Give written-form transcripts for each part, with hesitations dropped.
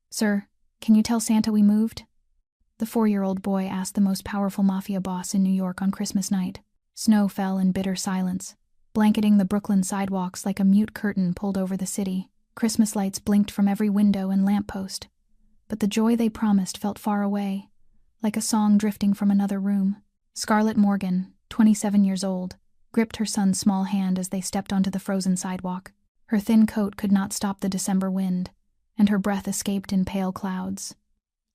"Sir, can you tell Santa we moved?" The 4-year-old boy asked the most powerful mafia boss in New York on Christmas night. Snow fell in bitter silence, blanketing the Brooklyn sidewalks like a mute curtain pulled over the city. Christmas lights blinked from every window and lamppost. But the joy they promised felt far away, like a song drifting from another room. Scarlett Morgan, 27 years old, gripped her son's small hand as they stepped onto the frozen sidewalk. Her thin coat could not stop the December wind, and her breath escaped in pale clouds.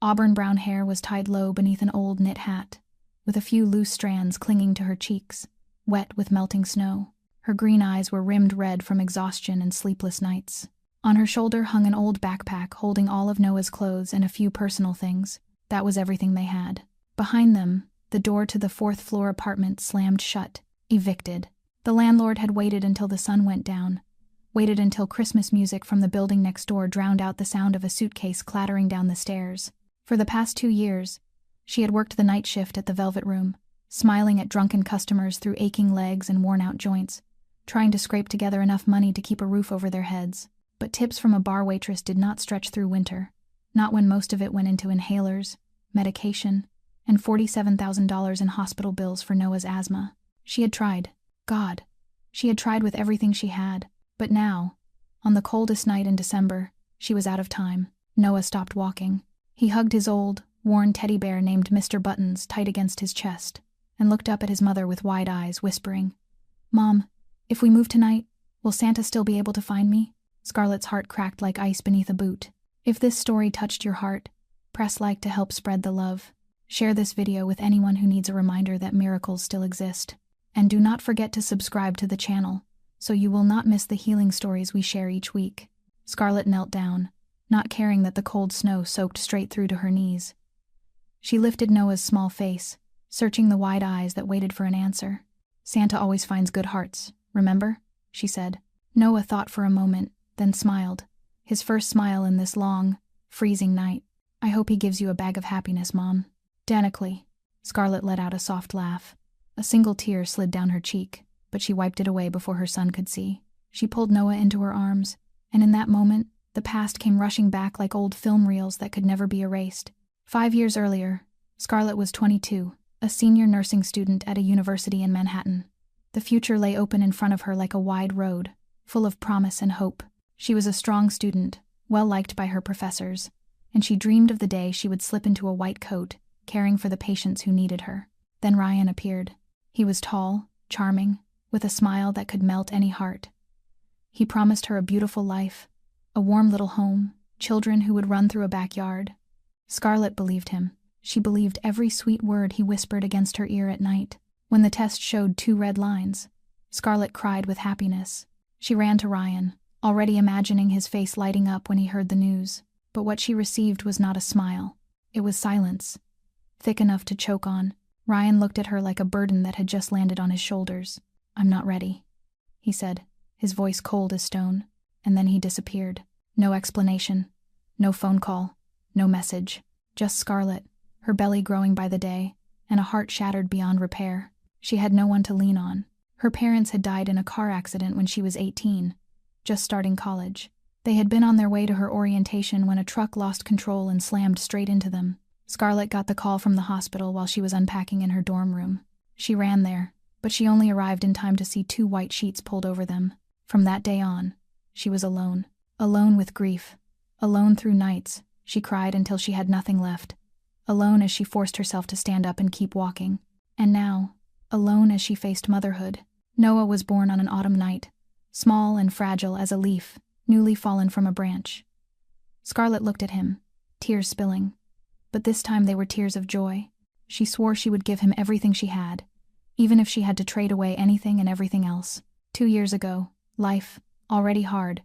Auburn brown hair was tied low beneath an old knit hat, with a few loose strands clinging to her cheeks, wet with melting snow. Her green eyes were rimmed red from exhaustion and sleepless nights. On her shoulder hung an old backpack holding all of Noah's clothes and a few personal things. That was everything they had. Behind them, the door to the 4th-floor apartment slammed shut. Evicted. The landlord had waited until the sun went down, waited until Christmas music from the building next door drowned out the sound of a suitcase clattering down the stairs. For the past 2 years, she had worked the night shift at the Velvet Room, smiling at drunken customers through aching legs and worn-out joints, trying to scrape together enough money to keep a roof over their heads. But tips from a bar waitress did not stretch through winter, not when most of it went into inhalers, medication, and $47,000 in hospital bills for Noah's asthma. She had tried. God, she had tried with everything she had. But now, on the coldest night in December, she was out of time. Noah stopped walking. He hugged his old, worn teddy bear named Mr. Buttons tight against his chest, and looked up at his mother with wide eyes, whispering, "Mom, if we move tonight, will Santa still be able to find me?" Scarlett's heart cracked like ice beneath a boot. If this story touched your heart, press like to help spread the love. Share this video with anyone who needs a reminder that miracles still exist. And do not forget to subscribe to the channel, so you will not miss the healing stories we share each week. Scarlett knelt down, not caring that the cold snow soaked straight through to her knees. She lifted Noah's small face, searching the wide eyes that waited for an answer. "Santa always finds good hearts, remember?" she said. Noah thought for a moment, then smiled, his first smile in this long, freezing night. "I hope he gives you a bag of happiness, Mom." Danically, Scarlett let out a soft laugh. A single tear slid down her cheek, but she wiped it away before her son could see. She pulled Noah into her arms, and in that moment, the past came rushing back like old film reels that could never be erased. 5 years earlier, Scarlett was 22, a senior nursing student at a university in Manhattan. The future lay open in front of her like a wide road, full of promise and hope. She was a strong student, well-liked by her professors, and she dreamed of the day she would slip into a white coat, caring for the patients who needed her. Then Ryan appeared. He was tall, charming, with a smile that could melt any heart. He promised her a beautiful life, a warm little home, children who would run through a backyard. Scarlett believed him. She believed every sweet word he whispered against her ear at night. When the test showed 2 red lines, Scarlett cried with happiness. She ran to Ryan, already imagining his face lighting up when he heard the news. But what she received was not a smile. It was silence, thick enough to choke on. Ryan looked at her like a burden that had just landed on his shoulders. "I'm not ready," he said, his voice cold as stone, and then he disappeared. No explanation, no phone call, no message. Just Scarlett, her belly growing by the day, and a heart shattered beyond repair. She had no one to lean on. Her parents had died in a car accident when she was 18, just starting college. They had been on their way to her orientation when a truck lost control and slammed straight into them. Scarlett got the call from the hospital while she was unpacking in her dorm room. She ran there, but she only arrived in time to see 2 white sheets pulled over them. From that day on, she was alone. Alone with grief. Alone through nights. She cried until she had nothing left. Alone as she forced herself to stand up and keep walking. And now, alone as she faced motherhood. Noah was born on an autumn night, small and fragile as a leaf, newly fallen from a branch. Scarlett looked at him, tears spilling. But this time they were tears of joy. She swore she would give him everything she had, even if she had to trade away anything and everything else. 2 years ago, life, already hard,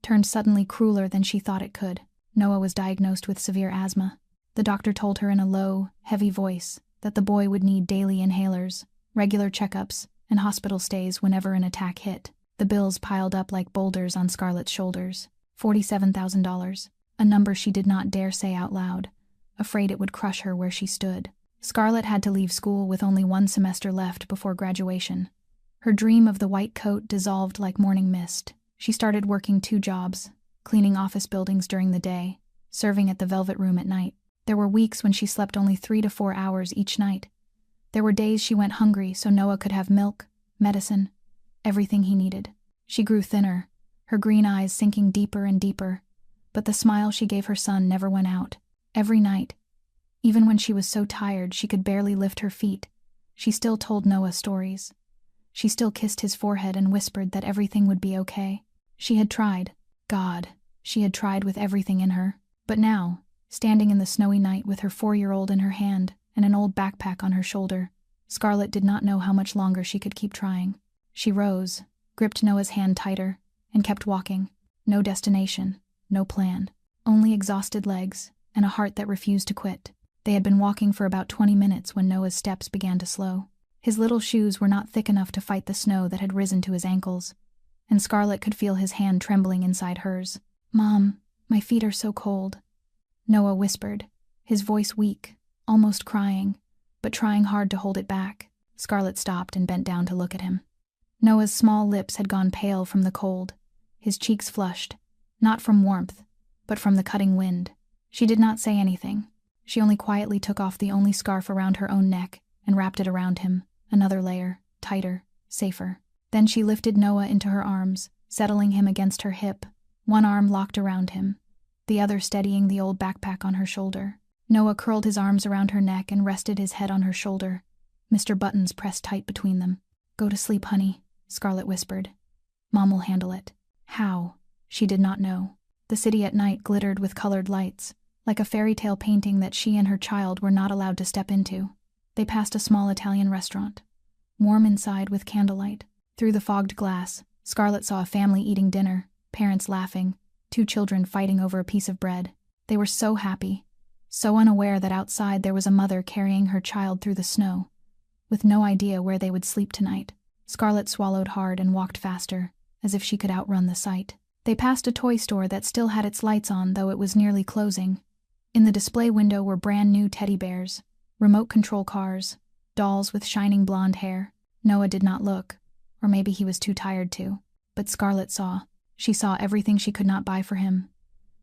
turned suddenly crueler than she thought it could. Noah was diagnosed with severe asthma. The doctor told her in a low, heavy voice that the boy would need daily inhalers, regular checkups, and hospital stays whenever an attack hit. The bills piled up like boulders on Scarlett's shoulders. $47,000, a number she did not dare say out loud, afraid it would crush her where she stood. Scarlett had to leave school with only 1 semester left before graduation. Her dream of the white coat dissolved like morning mist. She started working 2 jobs, cleaning office buildings during the day, serving at the Velvet Room at night. There were weeks when she slept only 3 to 4 hours each night. There were days she went hungry so Noah could have milk, medicine, everything he needed. She grew thinner, her green eyes sinking deeper and deeper, but the smile she gave her son never went out. Every night, even when she was so tired she could barely lift her feet, she still told Noah stories. She still kissed his forehead and whispered that everything would be okay. She had tried. God, she had tried with everything in her. But now, standing in the snowy night with her 4-year-old in her hand and an old backpack on her shoulder, Scarlett did not know how much longer she could keep trying. She rose, gripped Noah's hand tighter, and kept walking. No destination, no plan. Only exhausted legs and a heart that refused to quit. They had been walking for about 20 minutes when Noah's steps began to slow. His little shoes were not thick enough to fight the snow that had risen to his ankles, and Scarlett could feel his hand trembling inside hers. "Mom, my feet are so cold," Noah whispered, his voice weak, almost crying, but trying hard to hold it back. Scarlett stopped and bent down to look at him. Noah's small lips had gone pale from the cold, his cheeks flushed, not from warmth, but from the cutting wind. She did not say anything. She only quietly took off the only scarf around her own neck and wrapped it around him, another layer, tighter, safer. Then she lifted Noah into her arms, settling him against her hip, one arm locked around him, the other steadying the old backpack on her shoulder. Noah curled his arms around her neck and rested his head on her shoulder. Mr. Buttons pressed tight between them. "Go to sleep, honey," Scarlett whispered. "Mom will handle it." How? She did not know. The city at night glittered with colored lights, like a fairy tale painting that she and her child were not allowed to step into. They passed a small Italian restaurant, warm inside with candlelight. Through the fogged glass, Scarlett saw a family eating dinner, parents laughing, 2 children fighting over a piece of bread. They were so happy, so unaware that outside there was a mother carrying her child through the snow, with no idea where they would sleep tonight. Scarlett swallowed hard and walked faster, as if she could outrun the sight. They passed a toy store that still had its lights on, though it was nearly closing. In the display window were brand new teddy bears, remote control cars, dolls with shining blonde hair. Noah did not look, or maybe he was too tired to. But Scarlett saw. She saw everything she could not buy for him.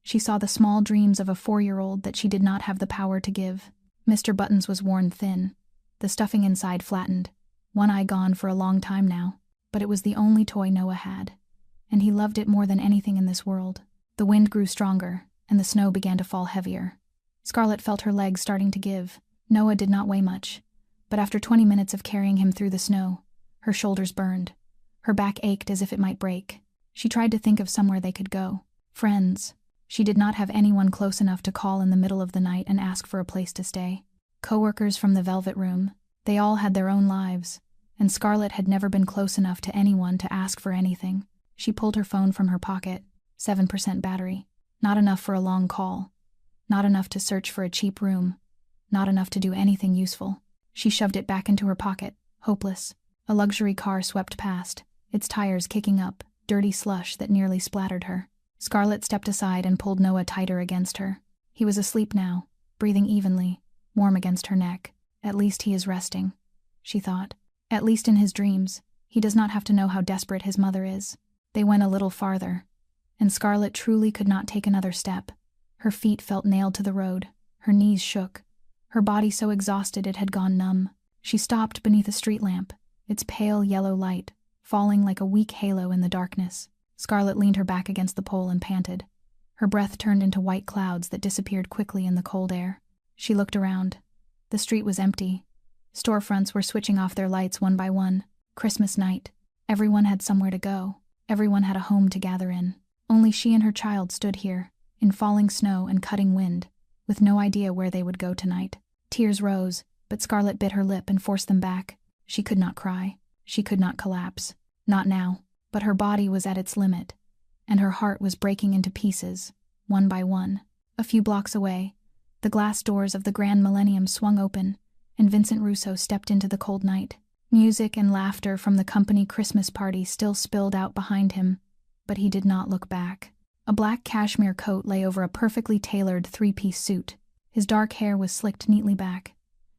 She saw the small dreams of a 4-year-old that she did not have the power to give. Mr. Buttons was worn thin, the stuffing inside flattened, one eye gone for a long time now. But it was the only toy Noah had, and he loved it more than anything in this world. The wind grew stronger, and the snow began to fall heavier. Scarlett felt her legs starting to give. Noah did not weigh much, but after 20 minutes of carrying him through the snow, her shoulders burned. Her back ached as if it might break. She tried to think of somewhere they could go. Friends. She did not have anyone close enough to call in the middle of the night and ask for a place to stay. Co-workers from the Velvet Room. They all had their own lives, and Scarlett had never been close enough to anyone to ask for anything. She pulled her phone from her pocket, 7% battery. Not enough for a long call. Not enough to search for a cheap room. Not enough to do anything useful. She shoved it back into her pocket, hopeless. A luxury car swept past, its tires kicking up, dirty slush that nearly splattered her. Scarlett stepped aside and pulled Noah tighter against her. He was asleep now, breathing evenly, warm against her neck. At least he is resting, she thought. At least in his dreams, he does not have to know how desperate his mother is. They went a little farther, and Scarlett truly could not take another step. Her feet felt nailed to the road, her knees shook, her body so exhausted it had gone numb. She stopped beneath a street lamp, its pale yellow light falling like a weak halo in the darkness. Scarlett leaned her back against the pole and panted. Her breath turned into white clouds that disappeared quickly in the cold air. She looked around. The street was empty. Storefronts were switching off their lights one by one. Christmas night. Everyone had somewhere to go. Everyone had a home to gather in. Only she and her child stood here, in falling snow and cutting wind, with no idea where they would go tonight. Tears rose, but Scarlett bit her lip and forced them back. She could not cry. She could not collapse. Not now. But her body was at its limit, and her heart was breaking into pieces, one by one. A few blocks away, the glass doors of the Grand Millennium swung open, and Vincent Russo stepped into the cold night. Music and laughter from the company Christmas party still spilled out behind him, but he did not look back. A black cashmere coat lay over a perfectly tailored 3-piece suit. His dark hair was slicked neatly back,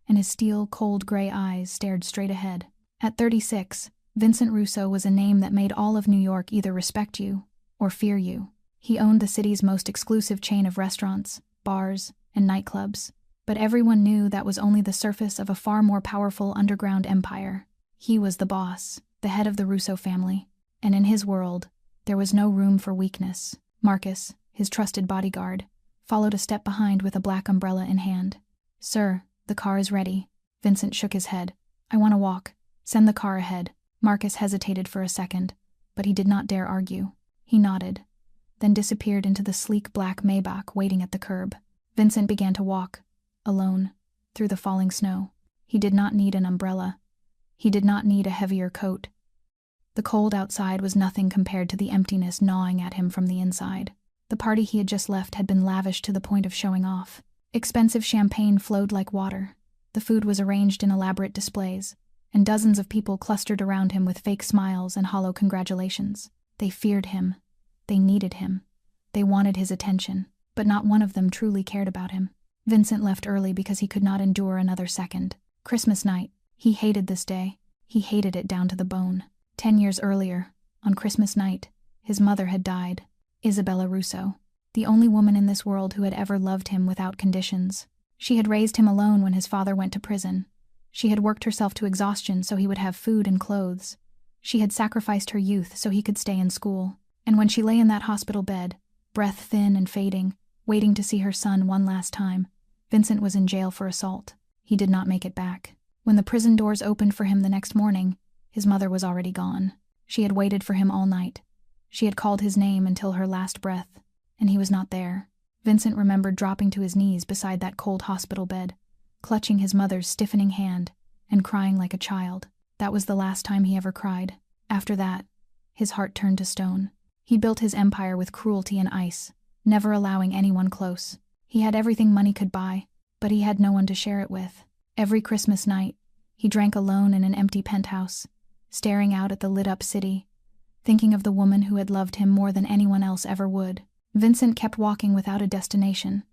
and his steel, cold gray eyes stared straight ahead. At 36, Vincent Russo was a name that made all of New York either respect you or fear you. He owned the city's most exclusive chain of restaurants, bars, and nightclubs. But everyone knew that was only the surface of a far more powerful underground empire. He was the boss, the head of the Russo family. And in his world, there was no room for weakness. Marcus, his trusted bodyguard, followed a step behind with a black umbrella in hand. "Sir, the car is ready." Vincent shook his head. "I want to walk. Send the car ahead." Marcus hesitated for a second, but he did not dare argue. He nodded, then disappeared into the sleek black Maybach waiting at the curb. Vincent began to walk, alone, through the falling snow. He did not need an umbrella. He did not need a heavier coat. The cold outside was nothing compared to the emptiness gnawing at him from the inside. The party he had just left had been lavish to the point of showing off. Expensive champagne flowed like water. The food was arranged in elaborate displays, and dozens of people clustered around him with fake smiles and hollow congratulations. They feared him. They needed him. They wanted his attention, but not one of them truly cared about him. Vincent left early because he could not endure another second. Christmas night. He hated this day. He hated it down to the bone. 10 years earlier, on Christmas night, his mother had died. Isabella Russo, the only woman in this world who had ever loved him without conditions. She had raised him alone when his father went to prison. She had worked herself to exhaustion so he would have food and clothes. She had sacrificed her youth so he could stay in school. And when she lay in that hospital bed, breath thin and fading, waiting to see her son one last time, Vincent was in jail for assault. He did not make it back. When the prison doors opened for him the next morning, his mother was already gone. She had waited for him all night. She had called his name until her last breath, and he was not there. Vincent remembered dropping to his knees beside that cold hospital bed, clutching his mother's stiffening hand, and crying like a child. That was the last time he ever cried. After that, his heart turned to stone. He built his empire with cruelty and ice, never allowing anyone close. He had everything money could buy, but he had no one to share it with. Every Christmas night, he drank alone in an empty penthouse, staring out at the lit-up city, thinking of the woman who had loved him more than anyone else ever would. Vincent kept walking without a destination,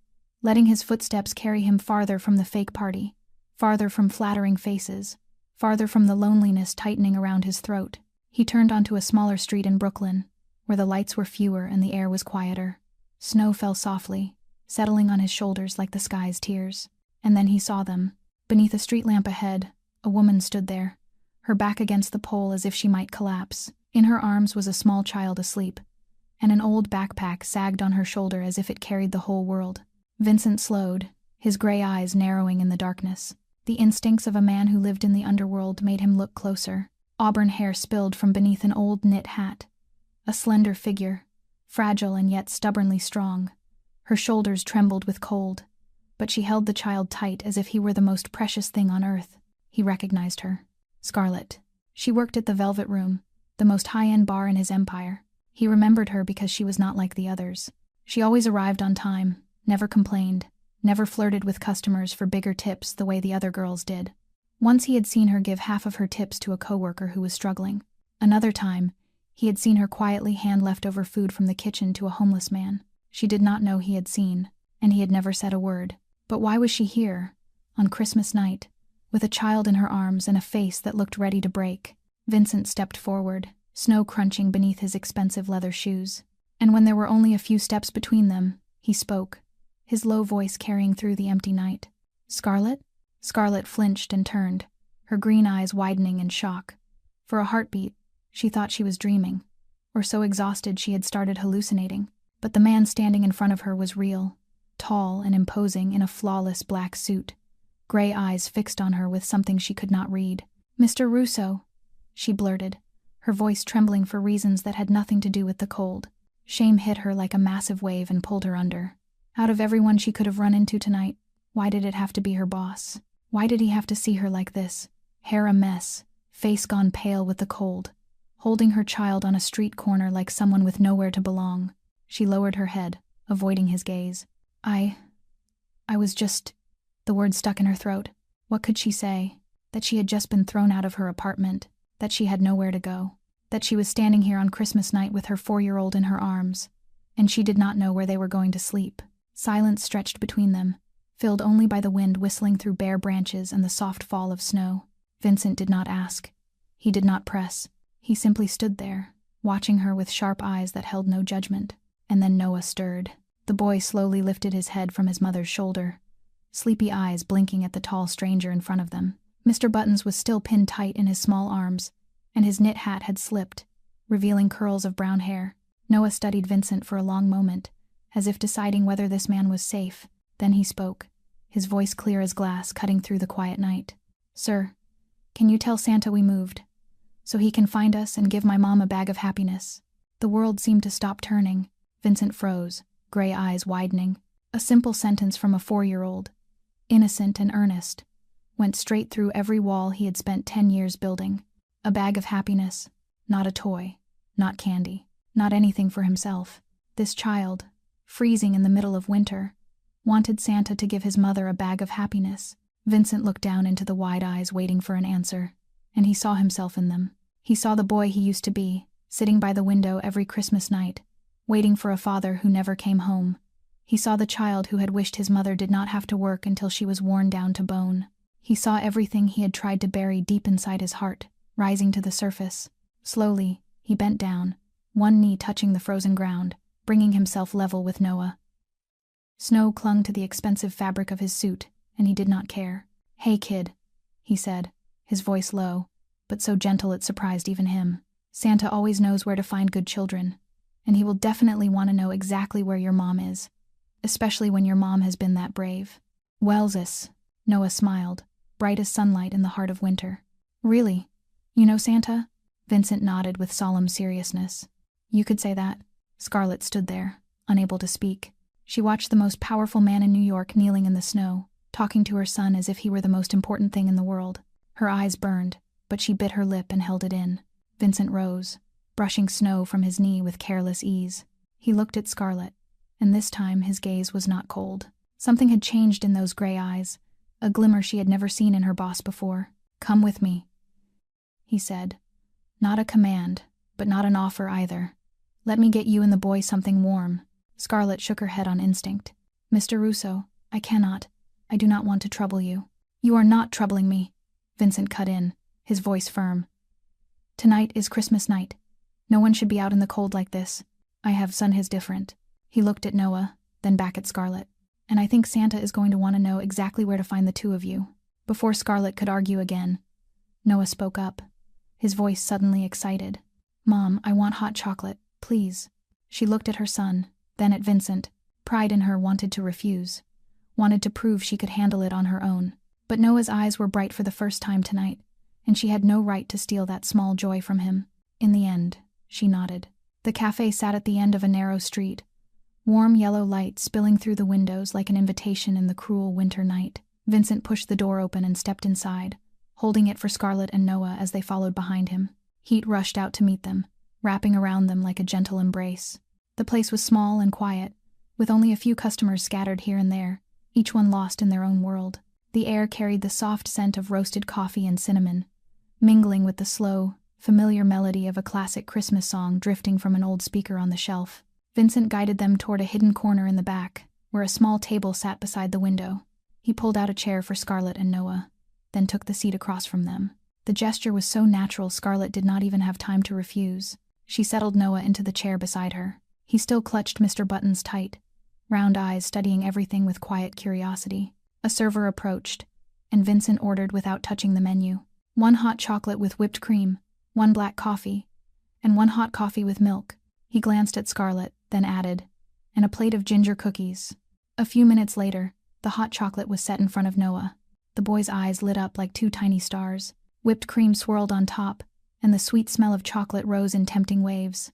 letting his footsteps carry him farther from the fake party, farther from flattering faces, farther from the loneliness tightening around his throat. He turned onto a smaller street in Brooklyn, where the lights were fewer and the air was quieter. Snow fell softly, settling on his shoulders like the sky's tears. And then he saw them. Beneath a street lamp ahead, a woman stood there, her back against the pole as if she might collapse. In her arms was a small child asleep, and an old backpack sagged on her shoulder as if it carried the whole world. Vincent slowed, his gray eyes narrowing in the darkness. The instincts of a man who lived in the underworld made him look closer. Auburn hair spilled from beneath an old knit hat. A slender figure, fragile and yet stubbornly strong. Her shoulders trembled with cold, but she held the child tight as if he were the most precious thing on earth. He recognized her. Scarlett. She worked at the Velvet Room, the most high-end bar in his empire. He remembered her because she was not like the others. She always arrived on time, never complained, never flirted with customers for bigger tips the way the other girls did. Once he had seen her give half of her tips to a coworker who was struggling. Another time, he had seen her quietly hand leftover food from the kitchen to a homeless man. She did not know he had seen, and he had never said a word. But why was she here, on Christmas night, with a child in her arms and a face that looked ready to break? Vincent stepped forward, snow crunching beneath his expensive leather shoes. And when there were only a few steps between them, he spoke, his low voice carrying through the empty night. "Scarlett?" Scarlett flinched and turned, her green eyes widening in shock. For a heartbeat, she thought she was dreaming, or so exhausted she had started hallucinating. But the man standing in front of her was real, tall and imposing in a flawless black suit, gray eyes fixed on her with something she could not read. "Mr. Russo," she blurted, her voice trembling for reasons that had nothing to do with the cold. Shame hit her like a massive wave and pulled her under. Out of everyone she could have run into tonight, why did it have to be her boss? Why did he have to see her like this, hair a mess, face gone pale with the cold, holding her child on a street corner like someone with nowhere to belong? She lowered her head, avoiding his gaze. I was just... The words stuck in her throat. What could she say? That she had just been thrown out of her apartment, that she had nowhere to go, that she was standing here on Christmas night with her 4-year-old in her arms, and she did not know where they were going to sleep. Silence stretched between them, filled only by the wind whistling through bare branches and the soft fall of snow. Vincent did not ask. He did not press. He simply stood there, watching her with sharp eyes that held no judgment. And then Noah stirred. The boy slowly lifted his head from his mother's shoulder, sleepy eyes blinking at the tall stranger in front of them. Mr. Buttons was still pinned tight in his small arms, and his knit hat had slipped, revealing curls of brown hair. Noah studied Vincent for a long moment, as if deciding whether this man was safe. Then he spoke, his voice clear as glass, cutting through the quiet night. "Sir, can you tell Santa we moved, so he can find us and give my mom a bag of happiness?" The world seemed to stop turning. Vincent froze, gray eyes widening. A simple sentence from a 4-year-old, innocent and earnest, went straight through every wall he had spent 10 years building. A bag of happiness, not a toy, not candy, not anything for himself. This child, freezing in the middle of winter, wanted Santa to give his mother a bag of happiness. Vincent looked down into the wide eyes waiting for an answer, and he saw himself in them. He saw the boy he used to be, sitting by the window every Christmas night, waiting for a father who never came home. He saw the child who had wished his mother did not have to work until she was worn down to bone. He saw everything he had tried to bury deep inside his heart, rising to the surface. Slowly, he bent down, one knee touching the frozen ground, bringing himself level with Noah. Snow clung to the expensive fabric of his suit, and he did not care. "Hey, kid," he said, his voice low, but so gentle it surprised even him. "Santa always knows where to find good children, and he will definitely want to know exactly where your mom is, especially when your mom has been that brave." "Wellsis," Noah smiled, bright as sunlight in the heart of winter. "Really? You know Santa?" Vincent nodded with solemn seriousness. "You could say that." Scarlett stood there, unable to speak. She watched the most powerful man in New York kneeling in the snow, talking to her son as if he were the most important thing in the world. Her eyes burned, but she bit her lip and held it in. Vincent rose, brushing snow from his knee with careless ease. He looked at Scarlett, and this time his gaze was not cold. Something had changed in those gray eyes, a glimmer she had never seen in her boss before. "Come with me," he said. Not a command, but not an offer either. "Let me get you and the boy something warm." Scarlett shook her head on instinct. "Mr. Russo, I cannot. I do not want to trouble you." "You are not troubling me," Vincent cut in, his voice firm. "Tonight is Christmas night. No one should be out in the cold like this. I have son his different." He looked at Noah, then back at Scarlett. "And I think Santa is going to want to know exactly where to find the two of you." Before Scarlett could argue again, Noah spoke up, his voice suddenly excited. "Mom, I want hot chocolate, please." She looked at her son, then at Vincent. Pride in her wanted to refuse, wanted to prove she could handle it on her own. But Noah's eyes were bright for the first time tonight, and she had no right to steal that small joy from him. In the end, she nodded. The cafe sat at the end of a narrow street, warm yellow light spilling through the windows like an invitation in the cruel winter night. Vincent pushed the door open and stepped inside, holding it for Scarlett and Noah as they followed behind him. Heat rushed out to meet them, wrapping around them like a gentle embrace. The place was small and quiet, with only a few customers scattered here and there, each one lost in their own world. The air carried the soft scent of roasted coffee and cinnamon, mingling with the slow, familiar melody of a classic Christmas song drifting from an old speaker on the shelf. Vincent guided them toward a hidden corner in the back, where a small table sat beside the window. He pulled out a chair for Scarlett and Noah, then took the seat across from them. The gesture was so natural Scarlett did not even have time to refuse. She settled Noah into the chair beside her. He still clutched Mr. Buttons tight, round eyes studying everything with quiet curiosity. A server approached, and Vincent ordered without touching the menu. 1 hot chocolate with whipped cream, 1 black coffee, and 1 hot coffee with milk. He glanced at Scarlett, then added, "And a plate of ginger cookies." A few minutes later, the hot chocolate was set in front of Noah. The boy's eyes lit up like 2 tiny stars. Whipped cream swirled on top, and the sweet smell of chocolate rose in tempting waves.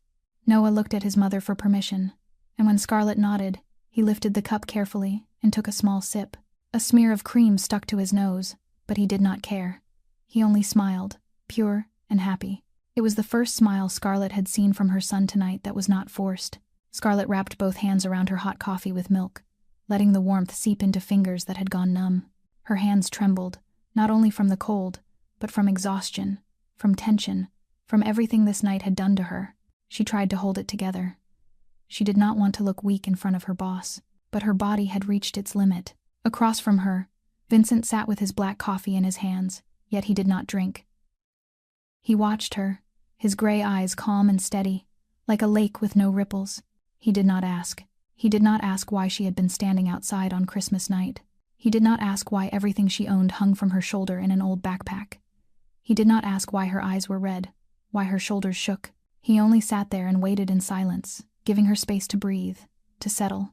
Noah looked at his mother for permission, and when Scarlett nodded, he lifted the cup carefully and took a small sip. A smear of cream stuck to his nose, but he did not care. He only smiled, pure and happy. It was the first smile Scarlett had seen from her son tonight that was not forced. Scarlett wrapped both hands around her hot coffee with milk, letting the warmth seep into fingers that had gone numb. Her hands trembled, not only from the cold, but from exhaustion, from tension, from everything this night had done to her. She tried to hold it together. She did not want to look weak in front of her boss, but her body had reached its limit. Across from her, Vincent sat with his black coffee in his hands, yet he did not drink. He watched her, his gray eyes calm and steady, like a lake with no ripples. He did not ask. He did not ask why she had been standing outside on Christmas night. He did not ask why everything she owned hung from her shoulder in an old backpack. He did not ask why her eyes were red, why her shoulders shook. He only sat there and waited in silence, giving her space to breathe, to settle,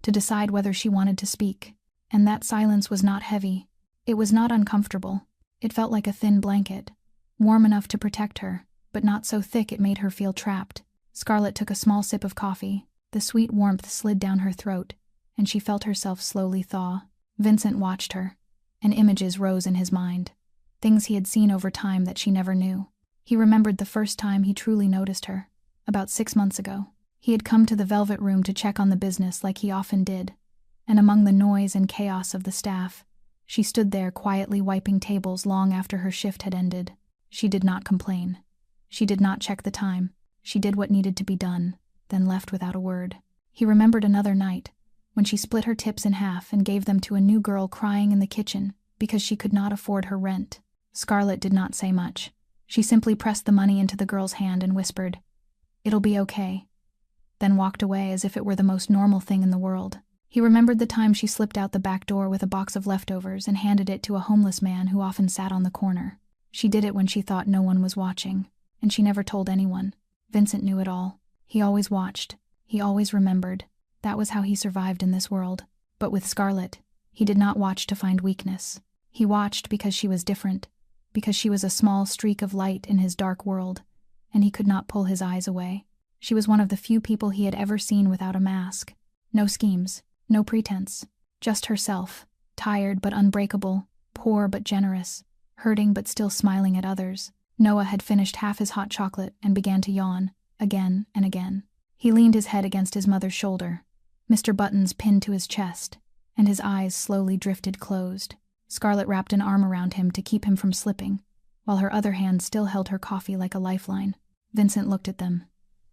to decide whether she wanted to speak. And that silence was not heavy. It was not uncomfortable. It felt like a thin blanket, warm enough to protect her, but not so thick it made her feel trapped. Scarlett took a small sip of coffee. The sweet warmth slid down her throat, and she felt herself slowly thaw. Vincent watched her, and images rose in his mind. Things he had seen over time that she never knew. He remembered the first time he truly noticed her, about 6 months ago. He had come to the Velvet Room to check on the business like he often did, and among the noise and chaos of the staff, she stood there quietly wiping tables long after her shift had ended. She did not complain. She did not check the time. She did what needed to be done, then left without a word. He remembered another night, when she split her tips in half and gave them to a new girl crying in the kitchen because she could not afford her rent. Scarlett did not say much. She simply pressed the money into the girl's hand and whispered, "It'll be okay," then walked away as if it were the most normal thing in the world. He remembered the time she slipped out the back door with a box of leftovers and handed it to a homeless man who often sat on the corner. She did it when she thought no one was watching, and she never told anyone. Vincent knew it all. He always watched. He always remembered. That was how he survived in this world. But with Scarlett, he did not watch to find weakness. He watched because she was different, because she was a small streak of light in his dark world, and he could not pull his eyes away. She was one of the few people he had ever seen without a mask. No schemes, no pretense, just herself, tired but unbreakable, poor but generous, hurting but still smiling at others. Noah had finished half his hot chocolate and began to yawn, again and again. He leaned his head against his mother's shoulder, Mr. Buttons pinned to his chest, and his eyes slowly drifted closed. Scarlett wrapped an arm around him to keep him from slipping, while her other hand still held her coffee like a lifeline. Vincent looked at them,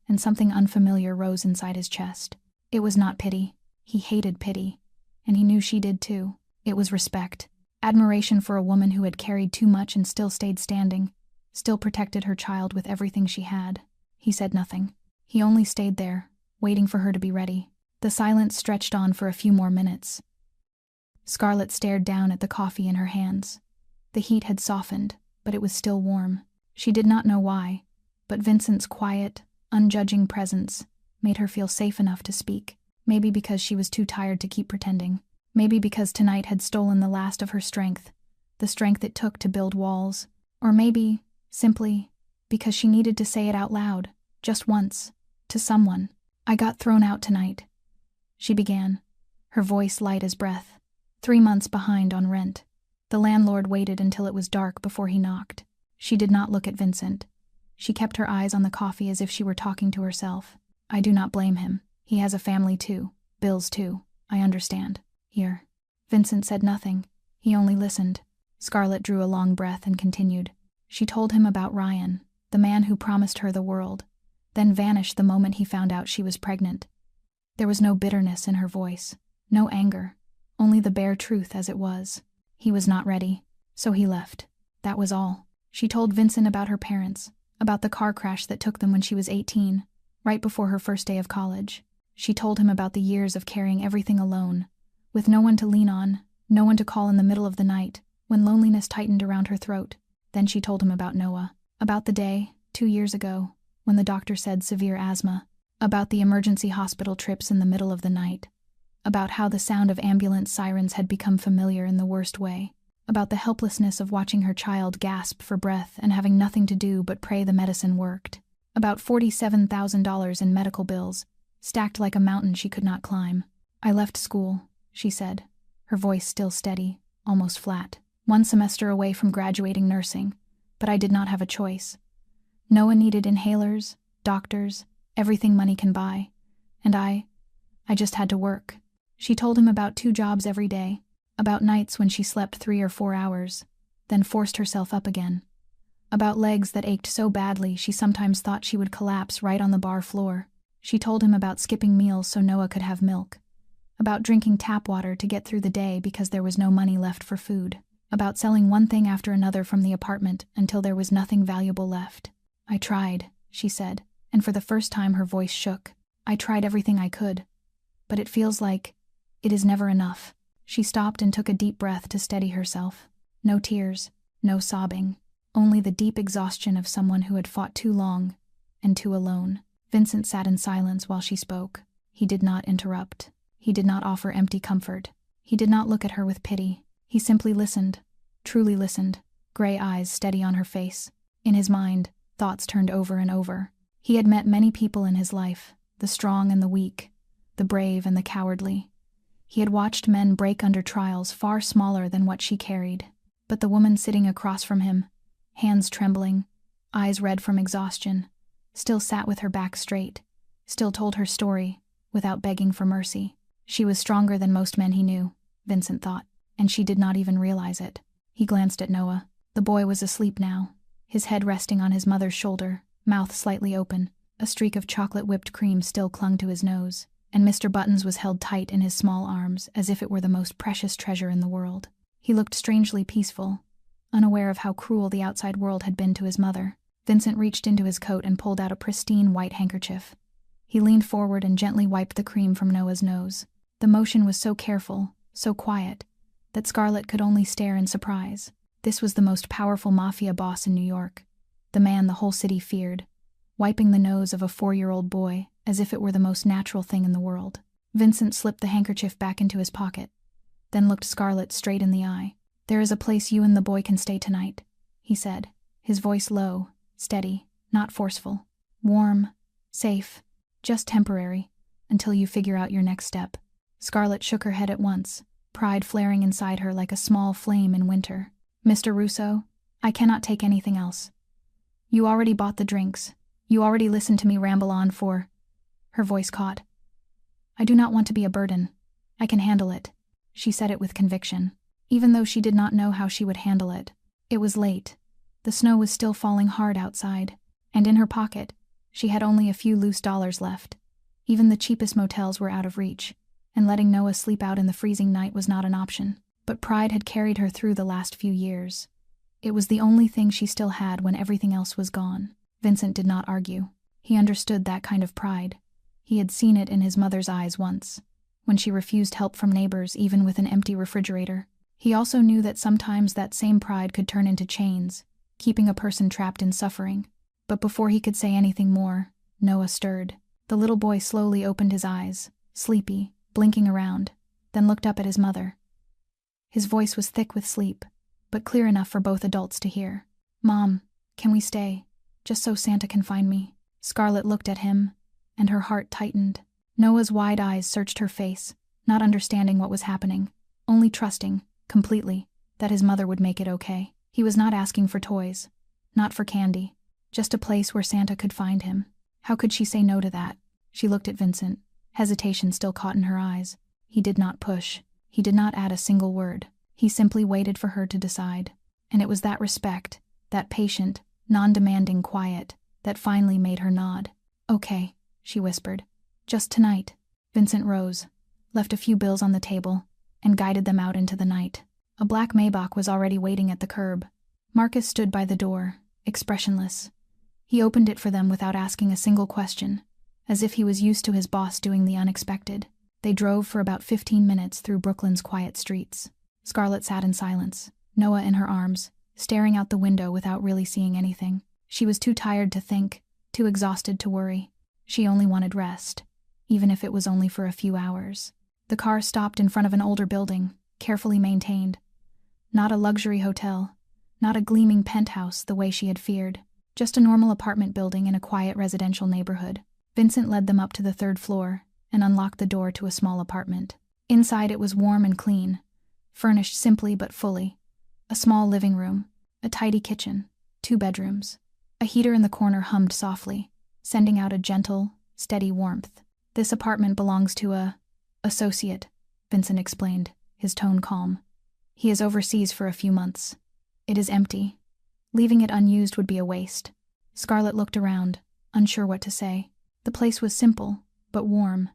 and something unfamiliar rose inside his chest. It was not pity. He hated pity, and he knew she did too. It was respect, admiration for a woman who had carried too much and still stayed standing, still protected her child with everything she had. He said nothing. He only stayed there, waiting for her to be ready. The silence stretched on for a few more minutes. Scarlett stared down at the coffee in her hands. The heat had softened, but it was still warm. She did not know why, but Vincent's quiet, unjudging presence made her feel safe enough to speak. Maybe because she was too tired to keep pretending. Maybe because tonight had stolen the last of her strength, the strength it took to build walls. Or maybe, simply, because she needed to say it out loud, just once, to someone. "I got thrown out tonight," she began, her voice light as breath. 3 months behind on rent. The landlord waited until it was dark before he knocked. She did not look at Vincent. She kept her eyes on the coffee as if she were talking to herself. "I do not blame him. He has a family too. Bills too. I understand. Here." Vincent said nothing. He only listened. Scarlett drew a long breath and continued. She told him about Ryan, the man who promised her the world, then vanished the moment he found out she was pregnant. There was no bitterness in her voice, no anger, only the bare truth as it was. He was not ready, so he left. That was all. She told Vincent about her parents, about the car crash that took them when she was 18, right before her first day of college. She told him about the years of carrying everything alone, with no one to lean on, no one to call in the middle of the night, when loneliness tightened around her throat. Then she told him about Noah, about the day, 2 years ago, when the doctor said severe asthma, about the emergency hospital trips in the middle of the night, about how the sound of ambulance sirens had become familiar in the worst way, about the helplessness of watching her child gasp for breath and having nothing to do but pray the medicine worked, about $47,000 in medical bills, stacked like a mountain she could not climb. "I left school," she said, her voice still steady, almost flat. "1 semester away from graduating nursing, but I did not have a choice. Noah needed inhalers, doctors, everything money can buy, and I just had to work." She told him about 2 jobs every day, about nights when she slept 3 or 4 hours, then forced herself up again, about legs that ached so badly she sometimes thought she would collapse right on the bar floor. She told him about skipping meals so Noah could have milk, about drinking tap water to get through the day because there was no money left for food, about selling one thing after another from the apartment until there was nothing valuable left. "I tried," she said, and for the first time her voice shook. I tried everything I could, but it feels like it is never enough." She stopped and took a deep breath to steady herself. No tears, no sobbing, only the deep exhaustion of someone who had fought too long and too alone. Vincent sat in silence while she spoke. He did not interrupt. He did not offer empty comfort. He did not look at her with pity. He simply listened, truly listened, gray eyes steady on her face. In his mind, thoughts turned over and over. He had met many people in his life, the strong and the weak, the brave and the cowardly. He had watched men break under trials far smaller than what she carried. But the woman sitting across from him, hands trembling, eyes red from exhaustion, still sat with her back straight, still told her story, without begging for mercy. She was stronger than most men he knew, Vincent thought, and she did not even realize it. He glanced at Noah. The boy was asleep now, his head resting on his mother's shoulder, mouth slightly open. A streak of chocolate whipped cream still clung to his nose, and Mr. Buttons was held tight in his small arms as if it were the most precious treasure in the world. He looked strangely peaceful, unaware of how cruel the outside world had been to his mother. Vincent reached into his coat and pulled out a pristine white handkerchief. He leaned forward and gently wiped the cream from Noah's nose. The motion was so careful, so quiet, that Scarlett could only stare in surprise. This was the most powerful mafia boss in New York, the man the whole city feared, wiping the nose of a 4-year-old boy as if it were the most natural thing in the world. Vincent slipped the handkerchief back into his pocket, then looked Scarlett straight in the eye. "There is a place you and the boy can stay tonight," he said, his voice low, steady, not forceful. "Warm, safe, just temporary, until you figure out your next step." Scarlett shook her head at once, pride flaring inside her like a small flame in winter. "Mr. Russo, I cannot take anything else. You already bought the drinks. You already listened to me ramble on for—" Her voice caught. "I do not want to be a burden. I can handle it." She said it with conviction, even though she did not know how she would handle it. It was late. The snow was still falling hard outside, and in her pocket, she had only a few loose dollars left. Even the cheapest motels were out of reach, and letting Noah sleep out in the freezing night was not an option. But pride had carried her through the last few years. It was the only thing she still had when everything else was gone. Vincent did not argue. He understood that kind of pride. He had seen it in his mother's eyes once, when she refused help from neighbors even with an empty refrigerator. He also knew that sometimes that same pride could turn into chains, keeping a person trapped in suffering. But before he could say anything more, Noah stirred. The little boy slowly opened his eyes, sleepy, blinking around, then looked up at his mother. His voice was thick with sleep, but clear enough for both adults to hear. "Mom, can we stay, just so Santa can find me?" Scarlett looked at him, and her heart tightened. Noah's wide eyes searched her face, not understanding what was happening, only trusting, completely, that his mother would make it okay. He was not asking for toys, not for candy, just a place where Santa could find him. How could she say no to that? She looked at Vincent, hesitation still caught in her eyes. He did not push. He did not add a single word. He simply waited for her to decide. And it was that respect, that patient, non-demanding quiet, that finally made her nod. "Okay," she whispered. "Just tonight." Vincent rose, left a few bills on the table, and guided them out into the night. A black Maybach was already waiting at the curb. Marcus stood by the door, expressionless. He opened it for them without asking a single question, as if he was used to his boss doing the unexpected. They drove for about 15 minutes through Brooklyn's quiet streets. Scarlett sat in silence, Noah in her arms, staring out the window without really seeing anything. She was too tired to think, too exhausted to worry. She only wanted rest, even if it was only for a few hours. The car stopped in front of an older building, carefully maintained. Not a luxury hotel, not a gleaming penthouse the way she had feared, just a normal apartment building in a quiet residential neighborhood. Vincent led them up to the 3rd floor and unlocked the door to a small apartment. Inside it was warm and clean, furnished simply but fully. A small living room, a tidy kitchen, 2 bedrooms. A heater in the corner hummed softly, sending out a gentle, steady warmth. "This apartment belongs to a associate," Vincent explained, his tone calm. "He is overseas for a few months. It is empty. Leaving it unused would be a waste." Scarlett looked around, unsure what to say. The place was simple, but warm.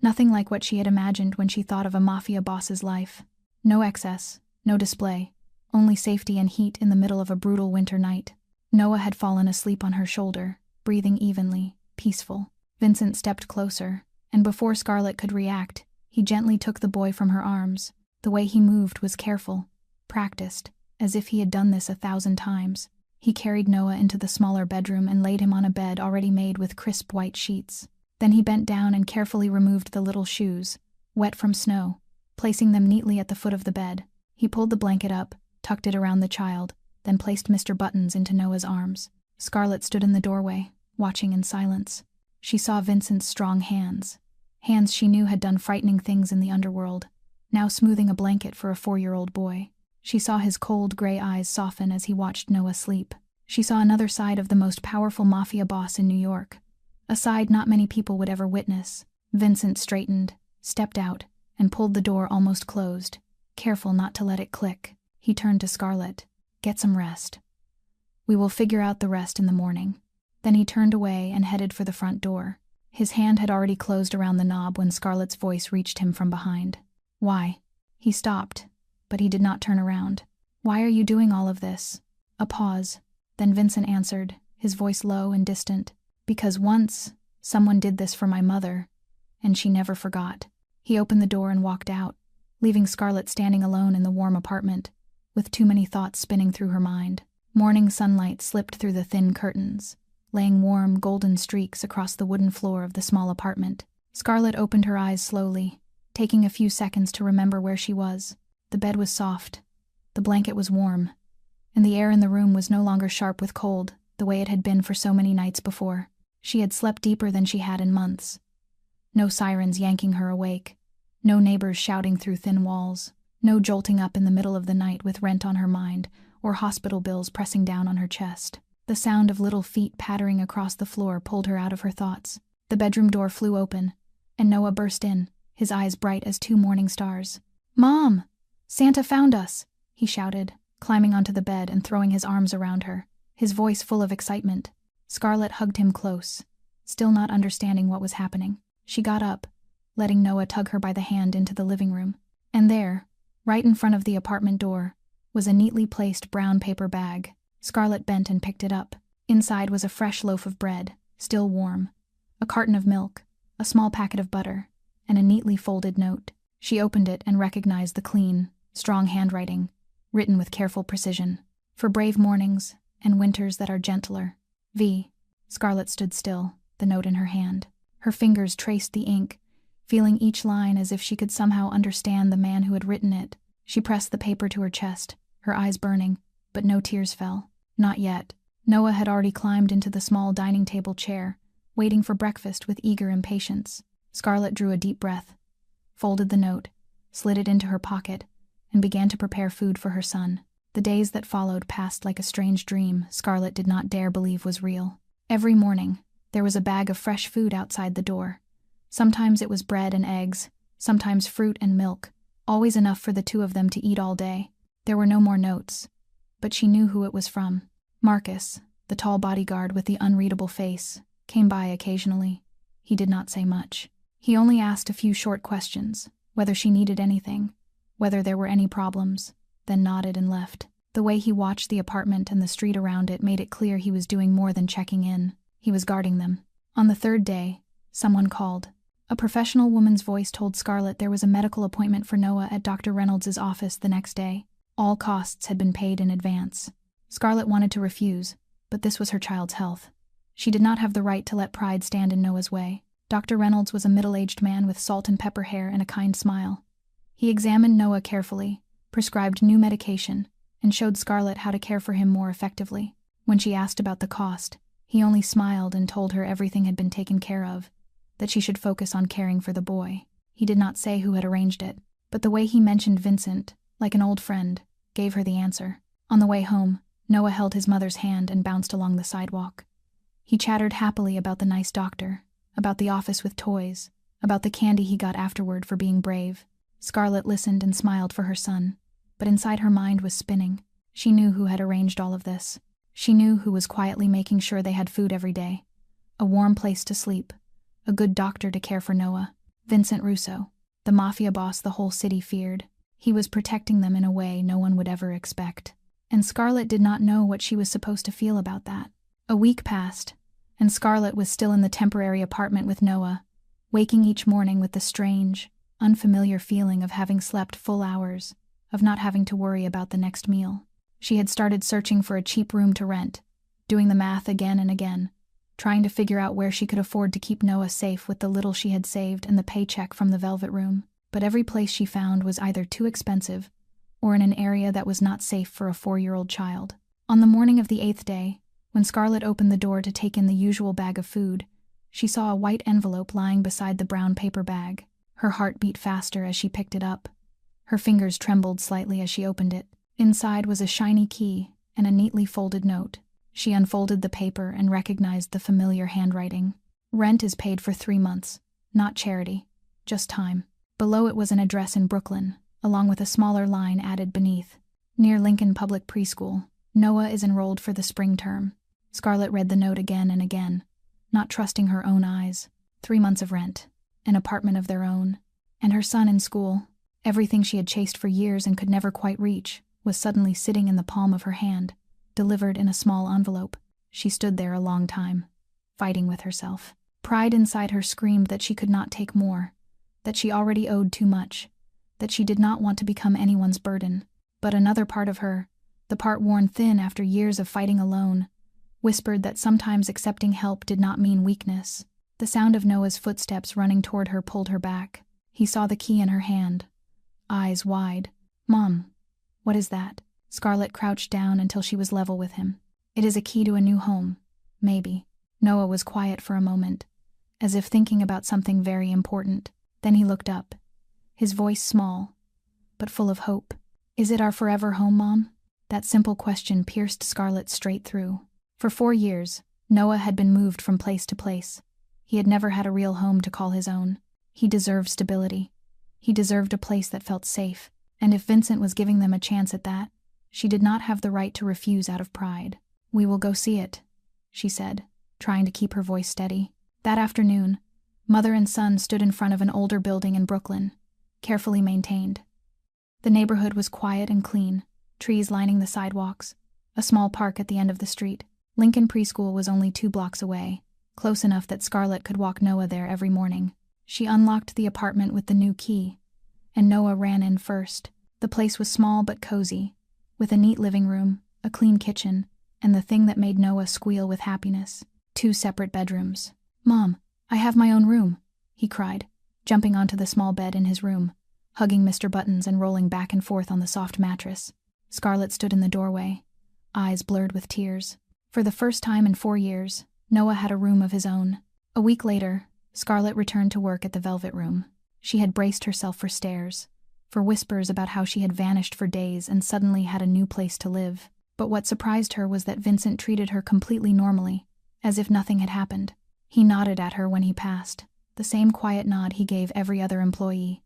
Nothing like what she had imagined when she thought of a mafia boss's life. No excess, no display, only safety and heat in the middle of a brutal winter night. Noah had fallen asleep on her shoulder, breathing evenly, peaceful. Vincent stepped closer, and before Scarlett could react, he gently took the boy from her arms. The way he moved was careful, practiced, as if he had done this 1,000 times. He carried Noah into the smaller bedroom and laid him on a bed already made with crisp white sheets. Then he bent down and carefully removed the little shoes, wet from snow, placing them neatly at the foot of the bed. He pulled the blanket up, tucked it around the child, then placed Mr. Buttons into Noah's arms. Scarlett stood in the doorway, watching in silence. She saw Vincent's strong hands. Hands she knew had done frightening things in the underworld, now smoothing a blanket for a 4-year-old boy. She saw his cold gray eyes soften as he watched Noah sleep. She saw another side of the most powerful mafia boss in New York, a side not many people would ever witness. Vincent straightened, stepped out, and pulled the door almost closed, careful not to let it click. He turned to Scarlett. "Get some rest. We will figure out the rest in the morning." Then he turned away and headed for the front door. His hand had already closed around the knob when Scarlett's voice reached him from behind. "Why?" He stopped, but he did not turn around. "Why are you doing all of this?" A pause. Then Vincent answered, his voice low and distant. "Because once, someone did this for my mother, and she never forgot." He opened the door and walked out, leaving Scarlett standing alone in the warm apartment, with too many thoughts spinning through her mind. Morning sunlight slipped through the thin curtains, laying warm, golden streaks across the wooden floor of the small apartment. Scarlett opened her eyes slowly, taking a few seconds to remember where she was. The bed was soft, the blanket was warm, and the air in the room was no longer sharp with cold, the way it had been for so many nights before. She had slept deeper than she had in months. No sirens yanking her awake, no neighbors shouting through thin walls, no jolting up in the middle of the night with rent on her mind or hospital bills pressing down on her chest. The sound of little feet pattering across the floor pulled her out of her thoughts. The bedroom door flew open, and Noah burst in, his eyes bright as 2 morning stars. "Mom! Santa found us!" he shouted, climbing onto the bed and throwing his arms around her, his voice full of excitement. Scarlett hugged him close, still not understanding what was happening. She got up, letting Noah tug her by the hand into the living room. And there, right in front of the apartment door, was a neatly placed brown paper bag. Scarlett bent and picked it up. Inside was a fresh loaf of bread, still warm, a carton of milk, a small packet of butter, and a neatly folded note. She opened it and recognized the clean, strong handwriting, written with careful precision. "For brave mornings and winters that are gentler. V." Scarlett stood still, the note in her hand. Her fingers traced the ink, feeling each line as if she could somehow understand the man who had written it. She pressed the paper to her chest, her eyes burning, but no tears fell. Not yet. Noah had already climbed into the small dining table chair, waiting for breakfast with eager impatience. Scarlett drew a deep breath, folded the note, slid it into her pocket, and began to prepare food for her son. The days that followed passed like a strange dream Scarlett did not dare believe was real. Every morning, there was a bag of fresh food outside the door. Sometimes it was bread and eggs, sometimes fruit and milk, always enough for the 2 of them to eat all day. There were no more notes, but she knew who it was from. Marcus, the tall bodyguard with the unreadable face, came by occasionally. He did not say much. He only asked a few short questions, whether she needed anything, whether there were any problems, then nodded and left. The way he watched the apartment and the street around it made it clear he was doing more than checking in. He was guarding them. On the 3rd day, someone called. A professional woman's voice told Scarlett there was a medical appointment for Noah at Dr. Reynolds' office the next day. All costs had been paid in advance. Scarlett wanted to refuse, but this was her child's health. She did not have the right to let pride stand in Noah's way. Dr. Reynolds was a middle-aged man with salt and pepper hair and a kind smile. He examined Noah carefully, prescribed new medication, and showed Scarlett how to care for him more effectively. When she asked about the cost, he only smiled and told her everything had been taken care of, that she should focus on caring for the boy. He did not say who had arranged it, but the way he mentioned Vincent, like an old friend, gave her the answer. On the way home, Noah held his mother's hand and bounced along the sidewalk. He chattered happily about the nice doctor, about the office with toys, about the candy he got afterward for being brave. Scarlett listened and smiled for her son, but inside her mind was spinning. She knew who had arranged all of this. She knew who was quietly making sure they had food every day, a warm place to sleep, a good doctor to care for Noah. Vincent Russo, the mafia boss the whole city feared. He was protecting them in a way no one would ever expect. And Scarlett did not know what she was supposed to feel about that. A week passed, and Scarlett was still in the temporary apartment with Noah, waking each morning with the strange, unfamiliar feeling of having slept full hours, of not having to worry about the next meal. She had started searching for a cheap room to rent, doing the math again and again, trying to figure out where she could afford to keep Noah safe with the little she had saved and the paycheck from the Velvet Room. But every place she found was either too expensive or in an area that was not safe for a 4-year-old child. On the morning of the 8th day, when Scarlett opened the door to take in the usual bag of food, she saw a white envelope lying beside the brown paper bag. Her heart beat faster as she picked it up. Her fingers trembled slightly as she opened it. Inside was a shiny key and a neatly folded note. She unfolded the paper and recognized the familiar handwriting. Rent is paid for 3 months. Not charity. Just time. Below it was an address in Brooklyn, along with a smaller line added beneath. Near Lincoln Public Preschool. Noah is enrolled for the spring term. Scarlett read the note again and again, not trusting her own eyes. 3 months of rent. An apartment of their own. And her son in school. Everything she had chased for years and could never quite reach was suddenly sitting in the palm of her hand, delivered in a small envelope. She stood there a long time, fighting with herself. Pride inside her screamed that she could not take more, that she already owed too much, that she did not want to become anyone's burden. But another part of her, the part worn thin after years of fighting alone, whispered that sometimes accepting help did not mean weakness. The sound of Noah's footsteps running toward her pulled her back. He saw the key in her hand, eyes wide. "Mom, what is that?" Scarlett crouched down until she was level with him. "It is a key to a new home, maybe." Noah was quiet for a moment, as if thinking about something very important. Then he looked up, his voice small, but full of hope. "Is it our forever home, Mom?" That simple question pierced Scarlett straight through. For 4 years, Noah had been moved from place to place. He had never had a real home to call his own. He deserved stability. He deserved a place that felt safe. And if Vincent was giving them a chance at that, she did not have the right to refuse out of pride. "We will go see it," she said, trying to keep her voice steady. That afternoon, mother and son stood in front of an older building in Brooklyn, carefully maintained. The neighborhood was quiet and clean, trees lining the sidewalks, a small park at the end of the street. Lincoln Preschool was only 2 blocks away, close enough that Scarlett could walk Noah there every morning. She unlocked the apartment with the new key, and Noah ran in first. The place was small but cozy, with a neat living room, a clean kitchen, and the thing that made Noah squeal with happiness: 2 separate bedrooms. "Mom, I have my own room," he cried, jumping onto the small bed in his room, hugging Mr. Buttons and rolling back and forth on the soft mattress. Scarlett stood in the doorway, eyes blurred with tears. For the first time in 4 years, Noah had a room of his own. A week later, Scarlett returned to work at the Velvet Room. She had braced herself for stares, for whispers about how she had vanished for days and suddenly had a new place to live. But what surprised her was that Vincent treated her completely normally, as if nothing had happened. He nodded at her when he passed, the same quiet nod he gave every other employee.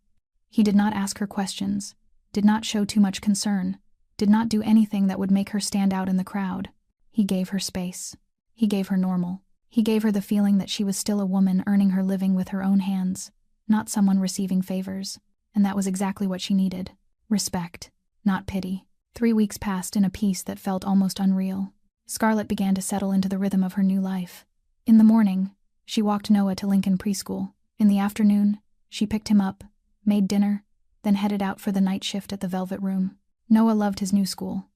He did not ask her questions, did not show too much concern, did not do anything that would make her stand out in the crowd. He gave her space. He gave her normal. He gave her the feeling that she was still a woman earning her living with her own hands, not someone receiving favors. And that was exactly what she needed. Respect, not pity. 3 weeks passed in a peace that felt almost unreal. Scarlett began to settle into the rhythm of her new life. In the morning, she walked Noah to Lincoln Preschool. In the afternoon, she picked him up, made dinner, then headed out for the night shift at the Velvet Room. Noah loved his new school.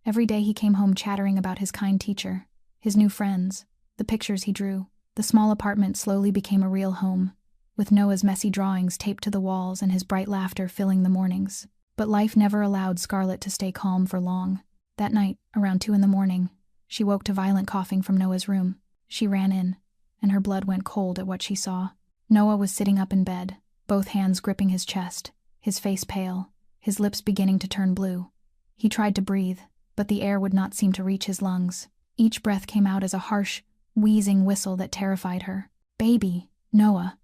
Every day he came home chattering about his kind teacher, his new friends, the pictures he drew. The small apartment slowly became a real home, with Noah's messy drawings taped to the walls and his bright laughter filling the mornings. But life never allowed Scarlett to stay calm for long. That night, around 2 a.m, she woke to violent coughing from Noah's room. She ran in, and her blood went cold at what she saw. Noah was sitting up in bed, both hands gripping his chest, his face pale, his lips beginning to turn blue. He tried to breathe, but the air would not seem to reach his lungs. Each breath came out as a harsh, wheezing whistle that terrified her. "Baby, Noah."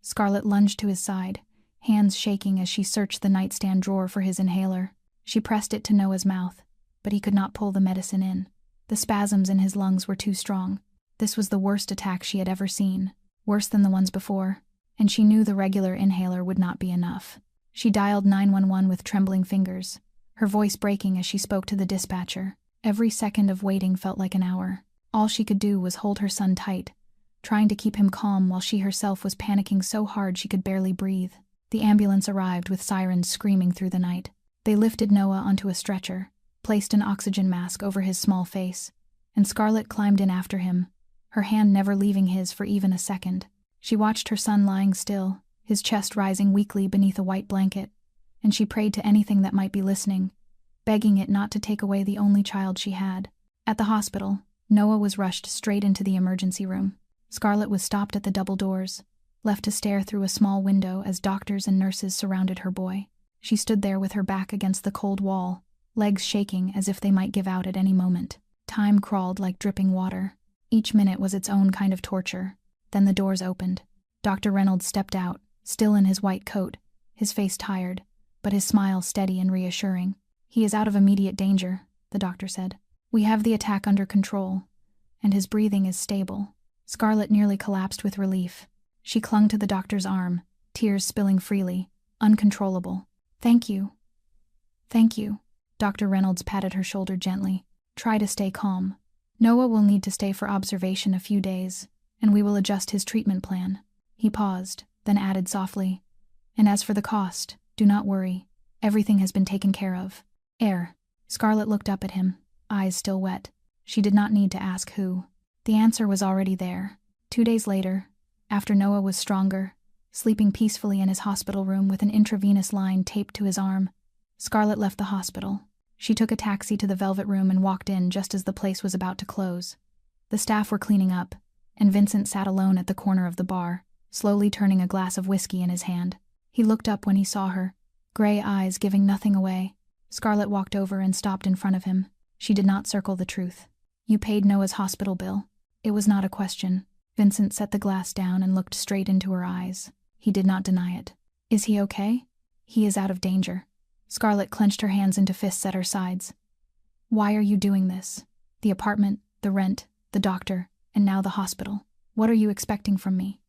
Scarlett lunged to his side, hands shaking as she searched the nightstand drawer for his inhaler. She pressed it to Noah's mouth, but he could not pull the medicine in. The spasms in his lungs were too strong. This was the worst attack she had ever seen, worse than the ones before, and she knew the regular inhaler would not be enough. She dialed 911 with trembling fingers, her voice breaking as she spoke to the dispatcher. Every second of waiting felt like an hour. All she could do was hold her son tight, trying to keep him calm while she herself was panicking so hard she could barely breathe. The ambulance arrived with sirens screaming through the night. They lifted Noah onto a stretcher, placed an oxygen mask over his small face, and Scarlett climbed in after him, her hand never leaving his for even a second. She watched her son lying still, his chest rising weakly beneath a white blanket, and she prayed to anything that might be listening, begging it not to take away the only child she had. At the hospital, Noah was rushed straight into the emergency room. Scarlett was stopped at the double doors, left to stare through a small window as doctors and nurses surrounded her boy. She stood there with her back against the cold wall, legs shaking as if they might give out at any moment. Time crawled like dripping water. Each minute was its own kind of torture. Then the doors opened. Dr. Reynolds stepped out, still in his white coat, his face tired, but his smile steady and reassuring. "He is out of immediate danger," the doctor said. "We have the attack under control, and his breathing is stable." Scarlett nearly collapsed with relief. She clung to the doctor's arm, tears spilling freely, uncontrollable. "Thank you. Thank you." Dr. Reynolds patted her shoulder gently. "Try to stay calm. Noah will need to stay for observation a few days, and we will adjust his treatment plan." He paused, then added softly, "And as for the cost, do not worry. Everything has been taken care of." Scarlett looked up at him, eyes still wet. She did not need to ask who. The answer was already there. 2 days later, after Noah was stronger, sleeping peacefully in his hospital room with an intravenous line taped to his arm, Scarlett left the hospital. She took a taxi to the Velvet Room and walked in just as the place was about to close. The staff were cleaning up, and Vincent sat alone at the corner of the bar, slowly turning a glass of whiskey in his hand. He looked up when he saw her, gray eyes giving nothing away. Scarlett walked over and stopped in front of him. She did not circle the truth. "You paid Noah's hospital bill." It was not a question. Vincent set the glass down and looked straight into her eyes. He did not deny it. "Is he okay?" "He is out of danger." Scarlett clenched her hands into fists at her sides. "Why are you doing this? The apartment, the rent, the doctor, and now the hospital. What are you expecting from me?"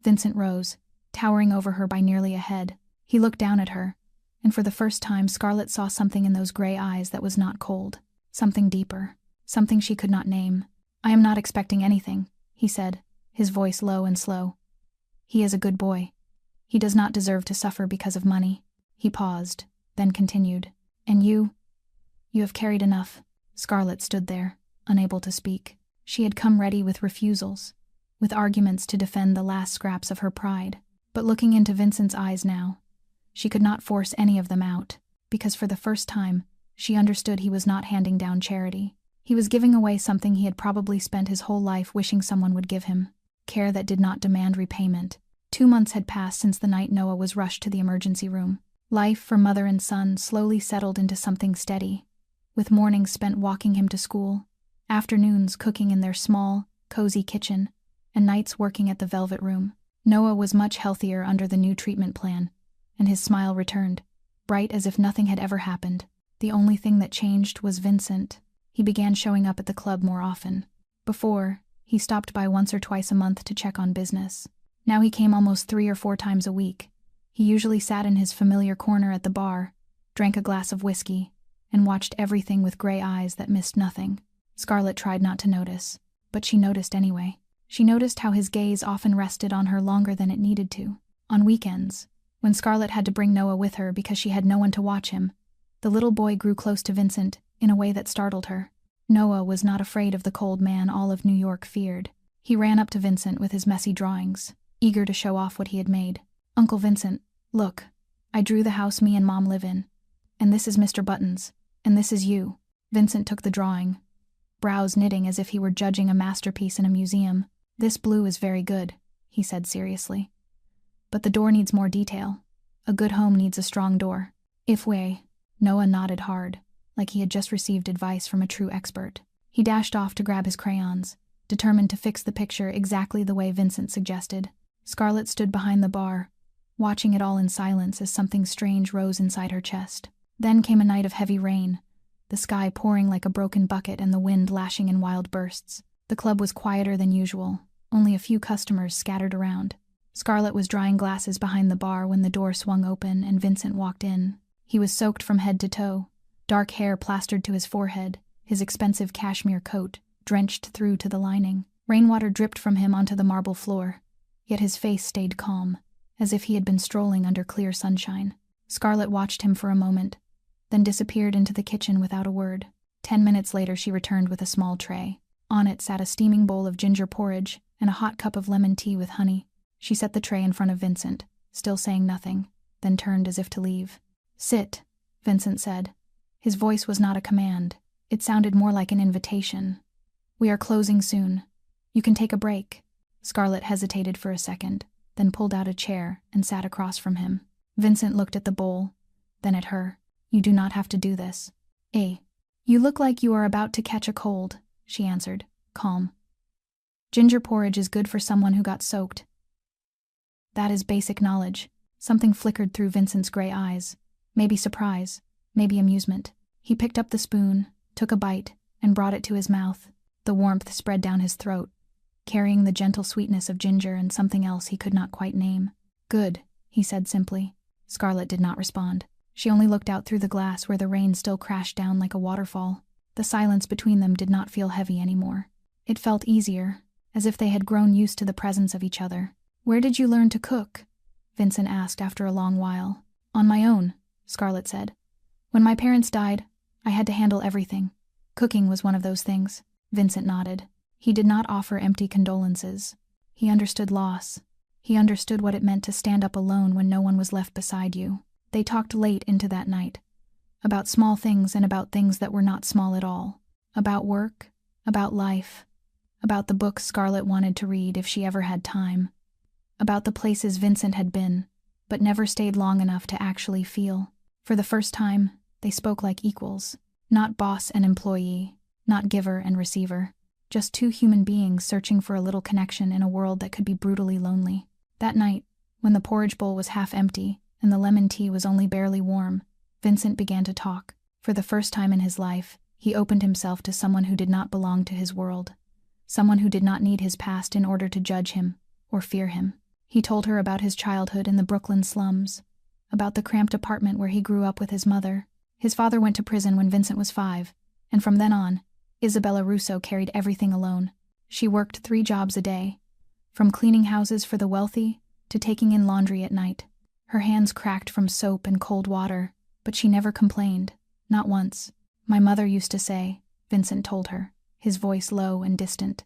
Vincent rose, towering over her by nearly a head. He looked down at her, and for the first time Scarlett saw something in those gray eyes that was not cold. Something deeper. Something she could not name. "I am not expecting anything," he said, his voice low and slow. "He is a good boy. He does not deserve to suffer because of money." He paused, then continued. "And you have carried enough." Scarlett stood there, unable to speak. She had come ready with refusals, with arguments to defend the last scraps of her pride. But looking into Vincent's eyes now, she could not force any of them out, because for the first time, she understood he was not handing down charity. He was giving away something he had probably spent his whole life wishing someone would give him, care that did not demand repayment. 2 months had passed since the night Noah was rushed to the emergency room. Life for mother and son slowly settled into something steady, with mornings spent walking him to school, afternoons cooking in their small, cozy kitchen, and nights working at the Velvet Room. Noah was much healthier under the new treatment plan, and his smile returned, bright as if nothing had ever happened. The only thing that changed was Vincent. He began showing up at the club more often. Before, he stopped by once or twice a month to check on business. Now he came almost 3 or 4 times a week. He usually sat in his familiar corner at the bar, drank a glass of whiskey, and watched everything with gray eyes that missed nothing. Scarlett tried not to notice, but she noticed anyway. She noticed how his gaze often rested on her longer than it needed to. On weekends, when Scarlett had to bring Noah with her because she had no one to watch him, the little boy grew close to Vincent in a way that startled her. Noah was not afraid of the cold man all of New York feared. He ran up to Vincent with his messy drawings, eager to show off what he had made. "Uncle Vincent, look, I drew the house me and Mom live in. And this is Mr. Buttons, and this is you." Vincent took the drawing, brows knitting as if he were judging a masterpiece in a museum. "This blue is very good," he said seriously. "But the door needs more detail. A good home needs a strong door. If we..." Noah nodded hard, like he had just received advice from a true expert. He dashed off to grab his crayons, determined to fix the picture exactly the way Vincent suggested. Scarlett stood behind the bar, watching it all in silence as something strange rose inside her chest. Then came a night of heavy rain, the sky pouring like a broken bucket and the wind lashing in wild bursts. The club was quieter than usual, only a few customers scattered around. Scarlett was drying glasses behind the bar when the door swung open and Vincent walked in. He was soaked from head to toe, dark hair plastered to his forehead, his expensive cashmere coat drenched through to the lining. Rainwater dripped from him onto the marble floor, yet his face stayed calm, as if he had been strolling under clear sunshine. Scarlett watched him for a moment, then disappeared into the kitchen without a word. 10 minutes later she returned with a small tray. On it sat a steaming bowl of ginger porridge and a hot cup of lemon tea with honey. She set the tray in front of Vincent, still saying nothing, then turned as if to leave. "Sit," Vincent said. His voice was not a command. It sounded more like an invitation. "We are closing soon. You can take a break." Scarlett hesitated for a second, then pulled out a chair and sat across from him. Vincent looked at the bowl, then at her. "You do not have to do this." "You look like you are about to catch a cold," she answered, calm. "Ginger porridge is good for someone who got soaked." That is basic knowledge. Something flickered through Vincent's gray eyes. Maybe surprise, maybe amusement. He picked up the spoon, took a bite, and brought it to his mouth. The warmth spread down his throat, carrying the gentle sweetness of ginger and something else he could not quite name. "Good," he said simply. Scarlett did not respond. She only looked out through the glass where the rain still crashed down like a waterfall. The silence between them did not feel heavy anymore. It felt easier, as if they had grown used to the presence of each other. "Where did you learn to cook?" Vincent asked after a long while. "On my own," Scarlett said. "When my parents died, I had to handle everything. Cooking was one of those things." Vincent nodded. He did not offer empty condolences. He understood loss. He understood what it meant to stand up alone when no one was left beside you. They talked late into that night. About small things and about things that were not small at all. About work, about life, about the books Scarlett wanted to read if she ever had time. About the places Vincent had been, but never stayed long enough to actually feel. For the first time, they spoke like equals. Not boss and employee, not giver and receiver. Just two human beings searching for a little connection in a world that could be brutally lonely. That night, when the porridge bowl was half empty and the lemon tea was only barely warm, Vincent began to talk. For the first time in his life, he opened himself to someone who did not belong to his world. Someone who did not need his past in order to judge him or fear him. He told her about his childhood in the Brooklyn slums, about the cramped apartment where he grew up with his mother. His father went to prison when Vincent was 5, and from then on, Isabella Russo carried everything alone. She worked 3 jobs a day, from cleaning houses for the wealthy to taking in laundry at night. Her hands cracked from soap and cold water, but she never complained, not once. "My mother used to say," Vincent told her, his voice low and distant.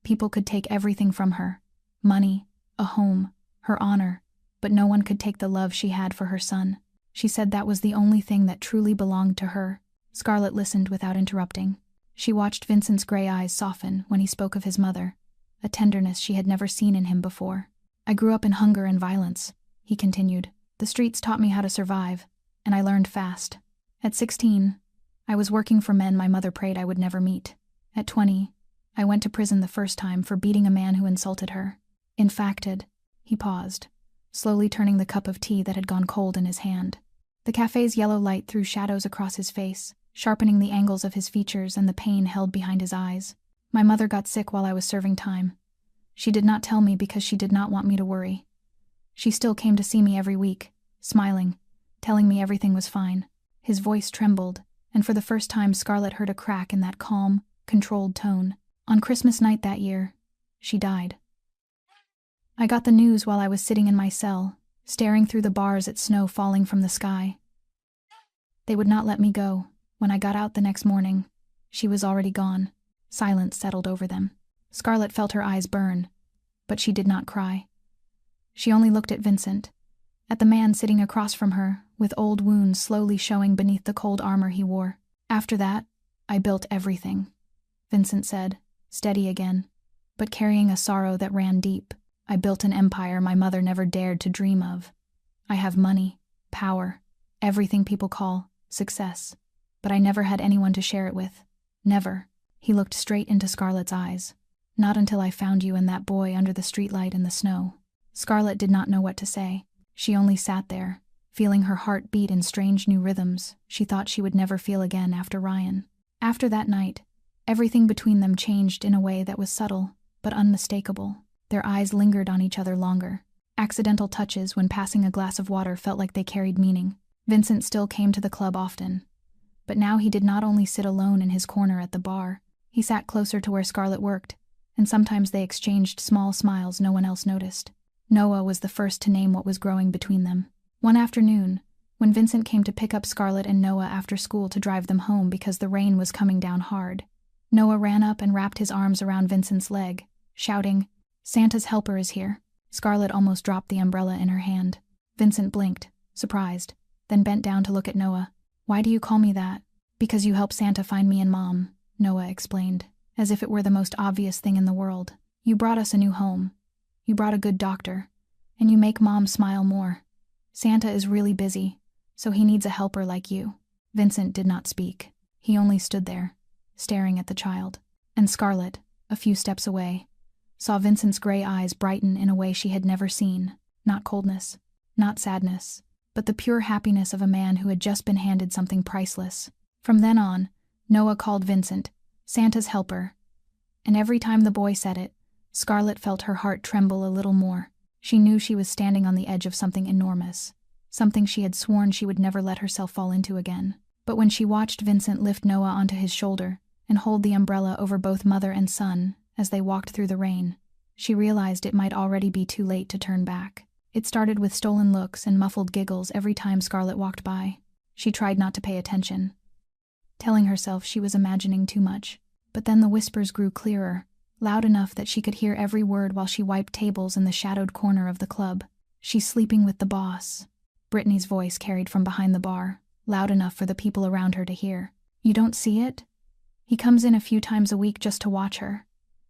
"People could take everything from her, money, a home, her honor, but no one could take the love she had for her son. She said that was the only thing that truly belonged to her." Scarlett listened without interrupting. She watched Vincent's gray eyes soften when he spoke of his mother, a tenderness she had never seen in him before. "I grew up in hunger and violence," he continued. "The streets taught me how to survive, and I learned fast. At 16, I was working for men my mother prayed I would never meet. At 20, I went to prison the first time for beating a man who insulted her. Infacted." He paused, slowly turning the cup of tea that had gone cold in his hand. The cafe's yellow light threw shadows across his face, sharpening the angles of his features and the pain held behind his eyes. "My mother got sick while I was serving time. She did not tell me because she did not want me to worry. She still came to see me every week, smiling, telling me everything was fine." His voice trembled, and for the first time Scarlett heard a crack in that calm, controlled tone. "On Christmas night that year, she died. I got the news while I was sitting in my cell, staring through the bars at snow falling from the sky. They would not let me go. When I got out the next morning, she was already gone." Silence settled over them. Scarlett felt her eyes burn, but she did not cry. She only looked at Vincent, at the man sitting across from her, with old wounds slowly showing beneath the cold armor he wore. "After that, I built everything," Vincent said, steady again, but carrying a sorrow that ran deep. "I built an empire my mother never dared to dream of. I have money, power, everything people call success, but I never had anyone to share it with. Never." He looked straight into Scarlett's eyes. "Not until I found you and that boy under the streetlight in the snow." Scarlett did not know what to say. She only sat there, feeling her heart beat in strange new rhythms she thought she would never feel again after Ryan. After that night, everything between them changed in a way that was subtle but unmistakable. Their eyes lingered on each other longer. Accidental touches when passing a glass of water felt like they carried meaning. Vincent still came to the club often, but now he did not only sit alone in his corner at the bar. He sat closer to where Scarlett worked, and sometimes they exchanged small smiles no one else noticed. Noah was the first to name what was growing between them. One afternoon, when Vincent came to pick up Scarlett and Noah after school to drive them home because the rain was coming down hard, Noah ran up and wrapped his arms around Vincent's leg, shouting, "Santa's helper is here." Scarlett almost dropped the umbrella in her hand. Vincent blinked, surprised, then bent down to look at Noah. "Why do you call me that?" "Because you helped Santa find me and Mom," Noah explained, as if it were the most obvious thing in the world. "You brought us a new home. You brought a good doctor. And you make Mom smile more. Santa is really busy, so he needs a helper like you." Vincent did not speak. He only stood there, staring at the child. And Scarlett, a few steps away, saw Vincent's gray eyes brighten in a way she had never seen. Not coldness, not sadness, but the pure happiness of a man who had just been handed something priceless. From then on, Noah called Vincent Santa's helper, and every time the boy said it, Scarlett felt her heart tremble a little more. She knew she was standing on the edge of something enormous, something she had sworn she would never let herself fall into again. But when she watched Vincent lift Noah onto his shoulder and hold the umbrella over both mother and son as they walked through the rain, she realized it might already be too late to turn back. It started with stolen looks and muffled giggles every time Scarlett walked by. She tried not to pay attention, telling herself she was imagining too much. But then the whispers grew clearer, loud enough that she could hear every word while she wiped tables in the shadowed corner of the club. "She's sleeping with the boss," Brittany's voice carried from behind the bar, loud enough for the people around her to hear. "You don't see it? He comes in a few times a week just to watch her.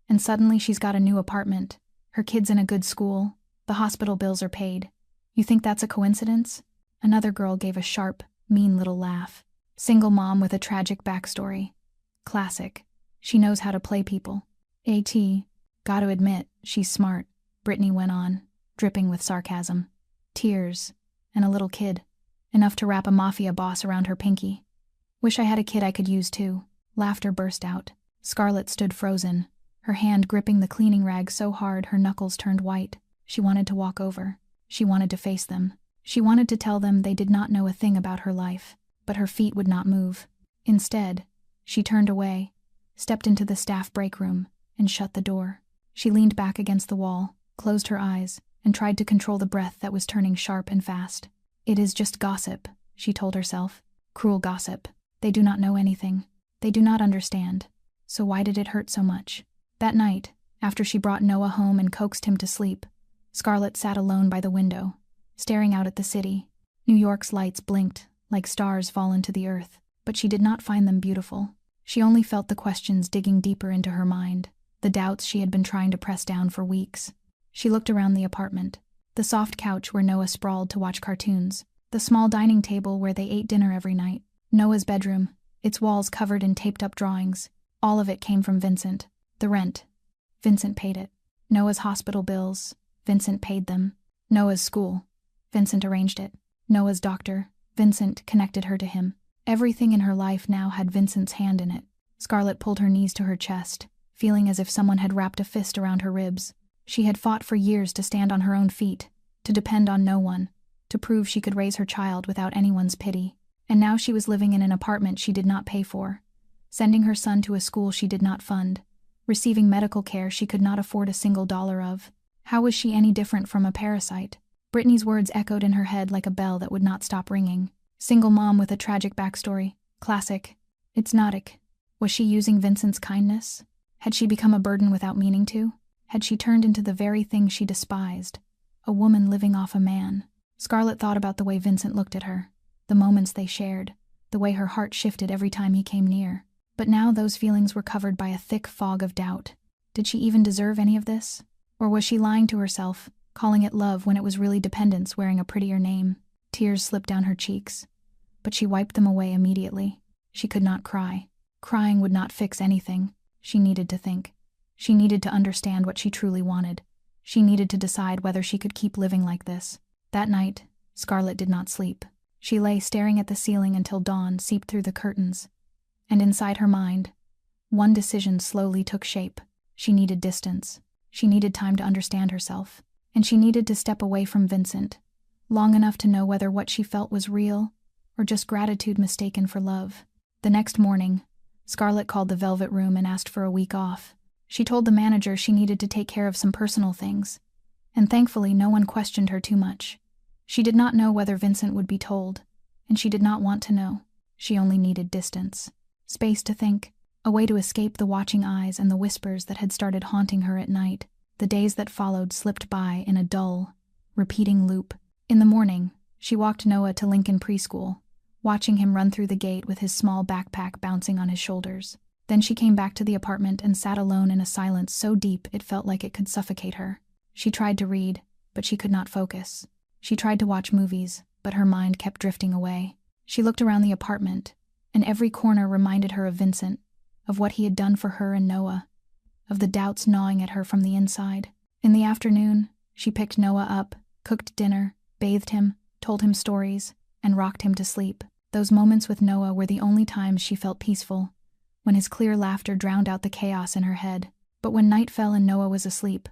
And suddenly she's got a new apartment, her kids in a good school, the hospital bills are paid. You think that's a coincidence?" Another girl gave a sharp, mean little laugh. "Single mom with a tragic backstory. Classic. She knows how to play people. Gotta admit, she's smart," Brittany went on, dripping with sarcasm. "Tears. And a little kid. Enough to wrap a Mafia boss around her pinky. Wish I had a kid I could use too." Laughter burst out. Scarlett stood frozen, her hand gripping the cleaning rag so hard her knuckles turned white. She wanted to walk over. She wanted to face them. She wanted to tell them they did not know a thing about her life, but her feet would not move. Instead, she turned away, stepped into the staff break room, and shut the door. She leaned back against the wall, closed her eyes, and tried to control the breath that was turning sharp and fast. "It is just gossip," she told herself. "Cruel gossip. They do not know anything. They do not understand. So why did it hurt so much?" That night, after she brought Noah home and coaxed him to sleep, Scarlett sat alone by the window, staring out at the city. New York's lights blinked, like stars fallen to the earth, but she did not find them beautiful. She only felt the questions digging deeper into her mind, the doubts she had been trying to press down for weeks. She looked around the apartment. The soft couch where Noah sprawled to watch cartoons, the small dining table where they ate dinner every night, Noah's bedroom, its walls covered in taped-up drawings. All of it came from Vincent. The rent. Vincent paid it. Noah's hospital bills. Vincent paid them. Noah's school. Vincent arranged it. Noah's doctor. Vincent connected her to him. Everything in her life now had Vincent's hand in it. Scarlett pulled her knees to her chest, feeling as if someone had wrapped a fist around her ribs. She had fought for years to stand on her own feet, to depend on no one, to prove she could raise her child without anyone's pity. And now she was living in an apartment she did not pay for, sending her son to a school she did not fund, receiving medical care she could not afford a single dollar of. How was she any different from a parasite? Brittany's words echoed in her head like a bell that would not stop ringing. Single mom with a tragic backstory. Classic. It's nautic. Was she using Vincent's kindness? Had she become a burden without meaning to? Had she turned into the very thing she despised? A woman living off a man. Scarlett thought about the way Vincent looked at her, the moments they shared, the way her heart shifted every time he came near. But now those feelings were covered by a thick fog of doubt. Did she even deserve any of this? Or was she lying to herself, calling it love when it was really dependence wearing a prettier name? Tears slipped down her cheeks, but she wiped them away immediately. She could not cry. Crying would not fix anything. She needed to think. She needed to understand what she truly wanted. She needed to decide whether she could keep living like this. That night, Scarlett did not sleep. She lay staring at the ceiling until dawn seeped through the curtains. And inside her mind, one decision slowly took shape. She needed distance. She needed time to understand herself. And she needed to step away from Vincent, long enough to know whether what she felt was real or just gratitude mistaken for love. The next morning, Scarlett called the Velvet Room and asked for a week off. She told the manager she needed to take care of some personal things, and thankfully no one questioned her too much. She did not know whether Vincent would be told, and she did not want to know. She only needed distance, space to think, a way to escape the watching eyes and the whispers that had started haunting her at night. The days that followed slipped by in a dull, repeating loop. In the morning, she walked Noah to Lincoln Preschool, watching him run through the gate with his small backpack bouncing on his shoulders. Then she came back to the apartment and sat alone in a silence so deep it felt like it could suffocate her. She tried to read, but she could not focus. She tried to watch movies, but her mind kept drifting away. She looked around the apartment, and every corner reminded her of Vincent, of what he had done for her and Noah, of the doubts gnawing at her from the inside. In the afternoon, she picked Noah up, cooked dinner, bathed him, told him stories, and rocked him to sleep. Those moments with Noah were the only times she felt peaceful, when his clear laughter drowned out the chaos in her head. But when night fell and Noah was asleep,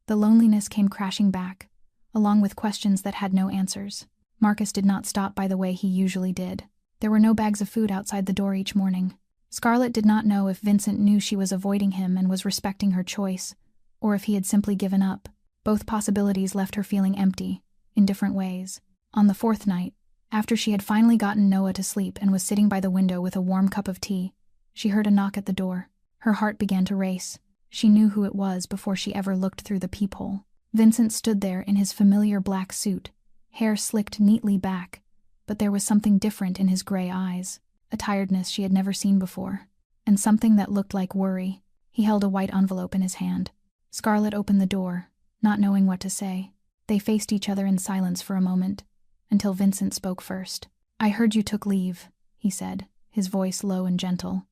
the loneliness came crashing back, along with questions that had no answers. Marcus did not stop by the way he usually did. There were no bags of food outside the door each morning. Scarlett did not know if Vincent knew she was avoiding him and was respecting her choice, or if he had simply given up. Both possibilities left her feeling empty, in different ways. On the fourth night, after she had finally gotten Noah to sleep and was sitting by the window with a warm cup of tea, she heard a knock at the door. Her heart began to race. She knew who it was before she ever looked through the peephole. Vincent stood there in his familiar black suit, hair slicked neatly back, but there was something different in his gray eyes, a tiredness she had never seen before, and something that looked like worry. He held a white envelope in his hand. Scarlett opened the door, not knowing what to say. They faced each other in silence for a moment, until Vincent spoke first. "I heard you took leave," he said, his voice low and gentle.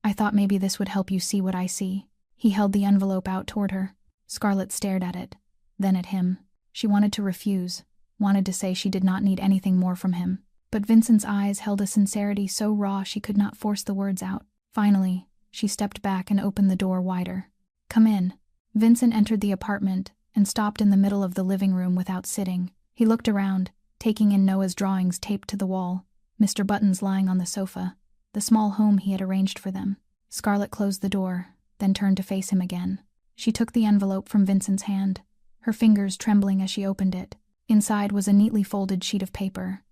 "I thought maybe this would help you see what I see." He held the envelope out toward her. Scarlett stared at it, then at him. She wanted to refuse, wanted to say she did not need anything more from him. But Vincent's eyes held a sincerity so raw she could not force the words out. Finally, she stepped back and opened the door wider. "Come in." Vincent entered the apartment and stopped in the middle of the living room without sitting. He looked around, taking in Noah's drawings taped to the wall, Mr. Buttons lying on the sofa, the small home he had arranged for them. Scarlett closed the door, then turned to face him again. She took the envelope from Vincent's hand, her fingers trembling as she opened it. Inside was a neatly folded sheet of paper,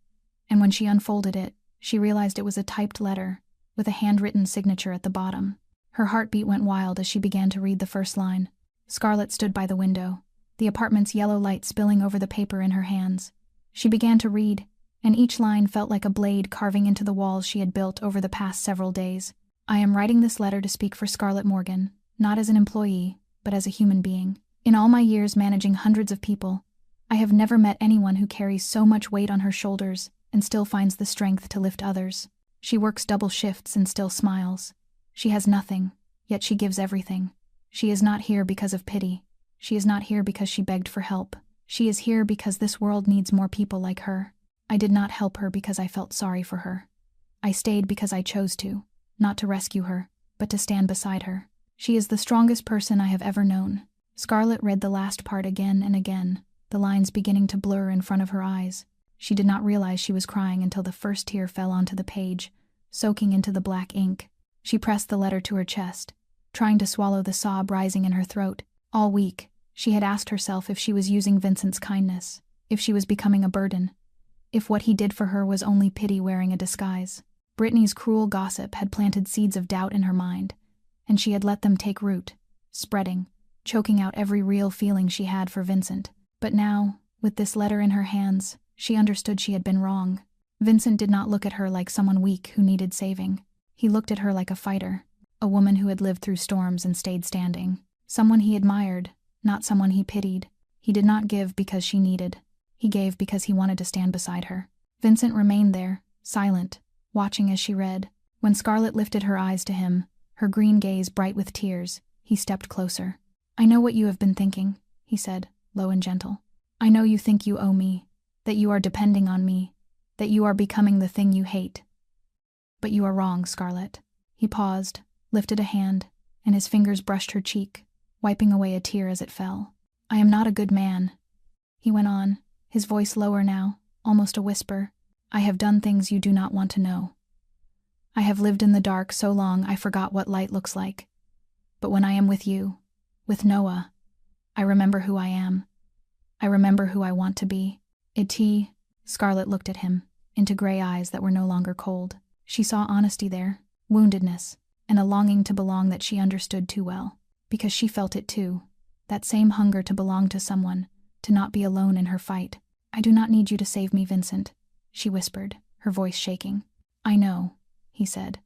and when she unfolded it, she realized it was a typed letter, with a handwritten signature at the bottom. Her heartbeat went wild as she began to read the first line. Scarlett stood by the window, the apartment's yellow light spilling over the paper in her hands. She began to read, and each line felt like a blade carving into the walls she had built over the past several days. "I am writing this letter to speak for Scarlett Morgan, not as an employee, but as a human being. In all my years managing hundreds of people, I have never met anyone who carries so much weight on her shoulders and still finds the strength to lift others. She works double shifts and still smiles. She has nothing, yet she gives everything. She is not here because of pity. She is not here because she begged for help. She is here because this world needs more people like her. I did not help her because I felt sorry for her. I stayed because I chose to, not to rescue her, but to stand beside her. She is the strongest person I have ever known." Scarlett read the last part again and again, the lines beginning to blur in front of her eyes. She did not realize she was crying until the first tear fell onto the page, soaking into the black ink. She pressed the letter to her chest, trying to swallow the sob rising in her throat. All week, she had asked herself if she was using Vincent's kindness, if she was becoming a burden, if what he did for her was only pity wearing a disguise. Brittany's cruel gossip had planted seeds of doubt in her mind, and she had let them take root, spreading, choking out every real feeling she had for Vincent. But now, with this letter in her hands, she understood she had been wrong. Vincent did not look at her like someone weak who needed saving. He looked at her like a fighter, a woman who had lived through storms and stayed standing. Someone he admired, not someone he pitied. He did not give because she needed. He gave because he wanted to stand beside her. Vincent remained there, silent, watching as she read. When Scarlett lifted her eyes to him, her green gaze bright with tears, he stepped closer. "I know what you have been thinking," he said, low and gentle. "I know you think you owe me, that you are depending on me, that you are becoming the thing you hate. But you are wrong, Scarlett." He paused, lifted a hand, and his fingers brushed her cheek, wiping away a tear as it fell. "I am not a good man," he went on, his voice lower now, almost a whisper. "I have done things you do not want to know. I have lived in the dark so long I forgot what light looks like. But when I am with you, with Noah, I remember who I am. I remember who I want to be. Scarlett looked at him, into gray eyes that were no longer cold. She saw honesty there, woundedness, and a longing to belong that she understood too well. Because she felt it too, that same hunger to belong to someone, to not be alone in her fight. I do not need you to save me, Vincent, she whispered, her voice shaking. I know, he said.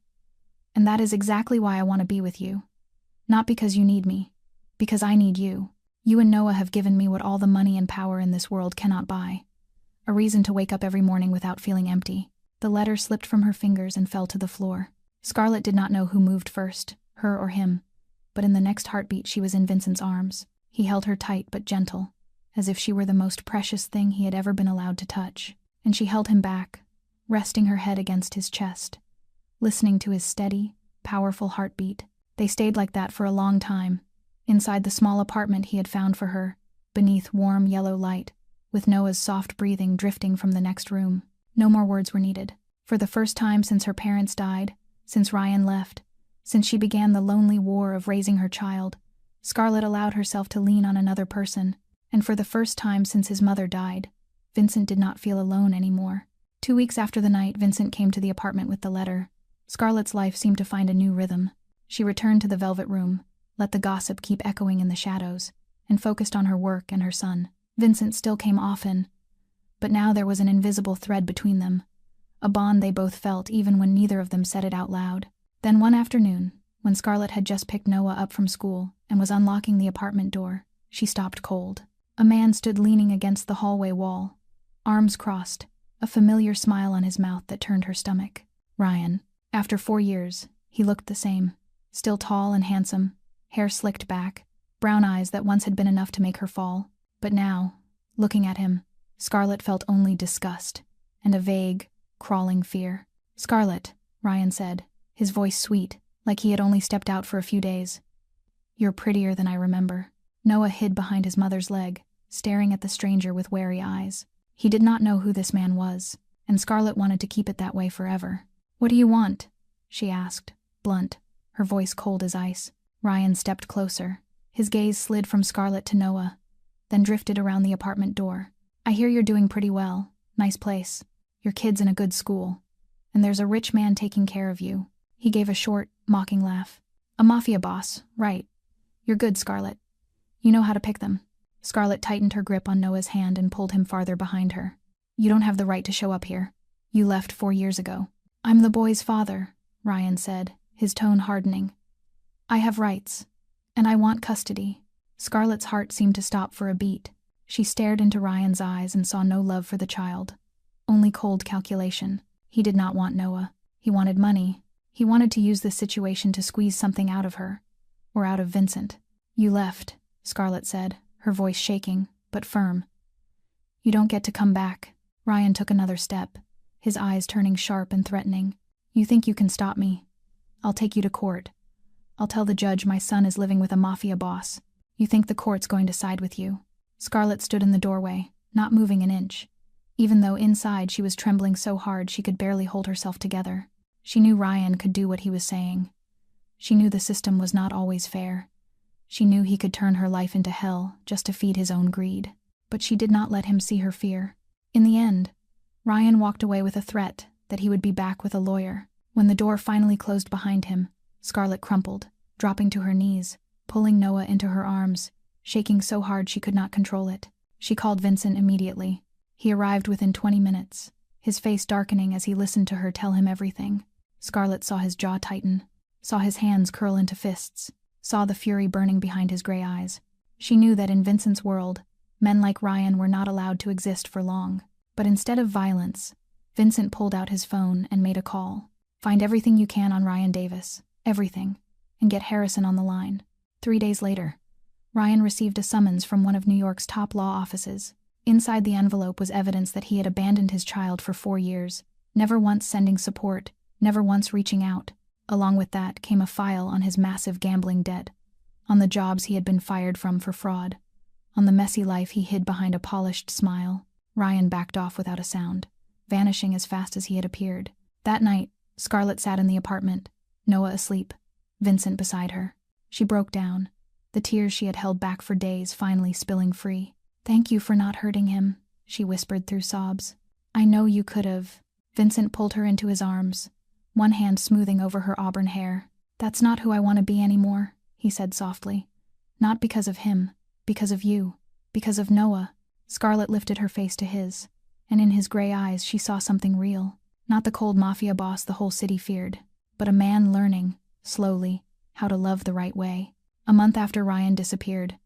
And that is exactly why I want to be with you. Not because you need me, because I need you. You and Noah have given me what all the money and power in this world cannot buy. A reason to wake up every morning without feeling empty. The letter slipped from her fingers and fell to the floor. Scarlett did not know who moved first, her or him, but in the next heartbeat she was in Vincent's arms. He held her tight but gentle, as if she were the most precious thing he had ever been allowed to touch. And she held him back, resting her head against his chest, listening to his steady, powerful heartbeat. They stayed like that for a long time, inside the small apartment he had found for her, beneath warm yellow light, with Noah's soft breathing drifting from the next room. No more words were needed. For the first time since her parents died, since Ryan left, since she began the lonely war of raising her child, Scarlett allowed herself to lean on another person, and for the first time since his mother died, Vincent did not feel alone anymore. 2 weeks after the night Vincent came to the apartment with the letter, Scarlett's life seemed to find a new rhythm. She returned to the velvet room, let the gossip keep echoing in the shadows, and focused on her work and her son. Vincent still came often, but now there was an invisible thread between them, a bond they both felt even when neither of them said it out loud. Then one afternoon, when Scarlett had just picked Noah up from school and was unlocking the apartment door, she stopped cold. A man stood leaning against the hallway wall, arms crossed, a familiar smile on his mouth that turned her stomach. Ryan. After 4 years, he looked the same, still tall and handsome, hair slicked back, brown eyes that once had been enough to make her fall. But now, looking at him, Scarlett felt only disgust and a vague, crawling fear. Scarlett, Ryan said, his voice sweet, like he had only stepped out for a few days. You're prettier than I remember. Noah hid behind his mother's leg, staring at the stranger with wary eyes. He did not know who this man was, and Scarlett wanted to keep it that way forever. What do you want? She asked, blunt, her voice cold as ice. Ryan stepped closer. His gaze slid from Scarlett to Noah, then drifted around the apartment door. I hear you're doing pretty well. Nice place. Your kid's in a good school. And there's a rich man taking care of you. He gave a short, mocking laugh. A mafia boss, right. You're good, Scarlett. You know how to pick them. Scarlett tightened her grip on Noah's hand and pulled him farther behind her. You don't have the right to show up here. You left 4 years ago. I'm the boy's father, Ryan said, his tone hardening. I have rights, and I want custody. Scarlett's heart seemed to stop for a beat. She stared into Ryan's eyes and saw no love for the child, only cold calculation. He did not want Noah. He wanted money. He wanted to use this situation to squeeze something out of her, or out of Vincent. You left, Scarlett said, her voice shaking, but firm. You don't get to come back. Ryan took another step, his eyes turning sharp and threatening. You think you can stop me? I'll take you to court. I'll tell the judge my son is living with a mafia boss. You think the court's going to side with you? Scarlett stood in the doorway, not moving an inch, even though inside she was trembling so hard she could barely hold herself together. She knew Ryan could do what he was saying. She knew the system was not always fair. She knew he could turn her life into hell just to feed his own greed. But she did not let him see her fear. In the end, Ryan walked away with a threat that he would be back with a lawyer. When the door finally closed behind him, Scarlett crumpled, dropping to her knees, pulling Noah into her arms, shaking so hard she could not control it. She called Vincent immediately. He arrived within 20 minutes, his face darkening as he listened to her tell him everything. Scarlett saw his jaw tighten, saw his hands curl into fists, saw the fury burning behind his gray eyes. She knew that in Vincent's world, men like Ryan were not allowed to exist for long. But instead of violence, Vincent pulled out his phone and made a call. Find everything you can on Ryan Davis, everything, and get Harrison on the line. 3 days later, Ryan received a summons from one of New York's top law offices. Inside the envelope was evidence that he had abandoned his child for 4 years, never once sending support, never once reaching out. Along with that came a file on his massive gambling debt, on the jobs he had been fired from for fraud, on the messy life he hid behind a polished smile. Ryan backed off without a sound, vanishing as fast as he had appeared. That night, Scarlett sat in the apartment, Noah asleep, Vincent beside her. She broke down, the tears she had held back for days finally spilling free. "Thank you for not hurting him," she whispered through sobs. "I know you could have." Vincent pulled her into his arms, one hand smoothing over her auburn hair. "That's not who I want to be anymore," he said softly. "Not because of him, because of you, because of Noah." Scarlett lifted her face to his, and in his gray eyes she saw something real. Not the cold mafia boss the whole city feared, but a man learning, slowly, how to love the right way. A month after Ryan disappeared,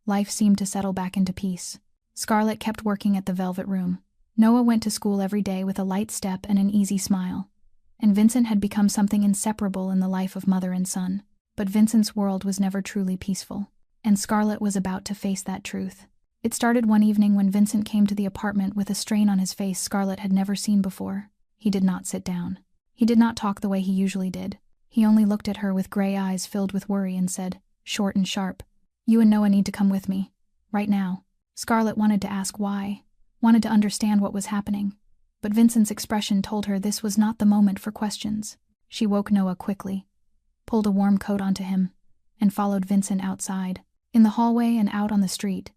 life seemed to settle back into peace. Scarlett kept working at the Velvet Room. Noah went to school every day with a light step and an easy smile. And Vincent had become something inseparable in the life of mother and son. But Vincent's world was never truly peaceful. And Scarlett was about to face that truth. It started one evening when Vincent came to the apartment with a strain on his face Scarlett had never seen before. He did not sit down. He did not talk the way he usually did. He only looked at her with gray eyes filled with worry and said, short and sharp, "You and Noah need to come with me. Right now." Scarlett wanted to ask why, wanted to understand what was happening. But Vincent's expression told her this was not the moment for questions. She woke Noah quickly, pulled a warm coat onto him, and followed Vincent outside. In the hallway and out on the street,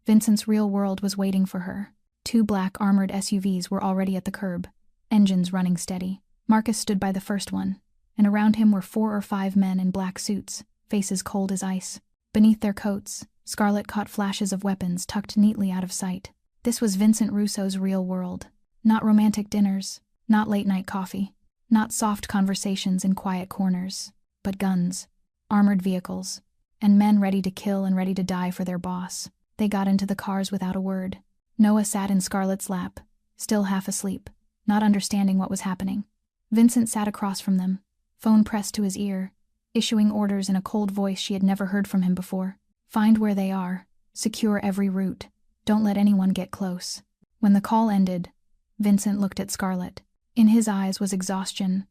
Vincent's real world was waiting for her. 2 black armored SUVs were already at the curb, engines running steady. Marcus stood by the first one, and around him were 4 or 5 men in black suits, faces cold as ice. Beneath their coats, Scarlett caught flashes of weapons tucked neatly out of sight. This was Vincent Russo's real world. Not romantic dinners, not late-night coffee, not soft conversations in quiet corners, but guns, armored vehicles, and men ready to kill and ready to die for their boss. They got into the cars without a word. Noah sat in Scarlett's lap, still half asleep, not understanding what was happening. Vincent sat across from them, phone pressed to his ear, issuing orders in a cold voice she had never heard from him before. "Find where they are. Secure every route. Don't let anyone get close." When the call ended, Vincent looked at Scarlett. In his eyes was exhaustion,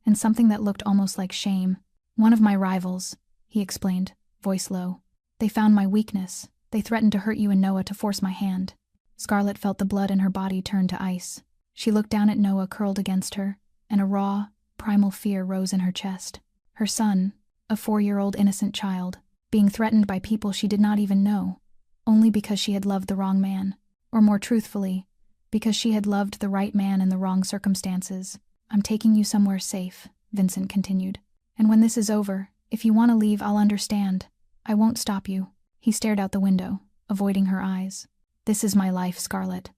and something that looked almost like shame. "One of my rivals," he explained, voice low. "They found my weakness. They threatened to hurt you and Noah to force my hand." Scarlett felt the blood in her body turn to ice. She looked down at Noah curled against her, and a raw, primal fear rose in her chest. Her son, a 4-year-old innocent child, being threatened by people she did not even know, only because she had loved the wrong man. Or more truthfully, because she had loved the right man in the wrong circumstances. "I'm taking you somewhere safe," Vincent continued. "And when this is over, if you want to leave, I'll understand. I won't stop you." He stared out the window, avoiding her eyes. "This is my life, Scarlett.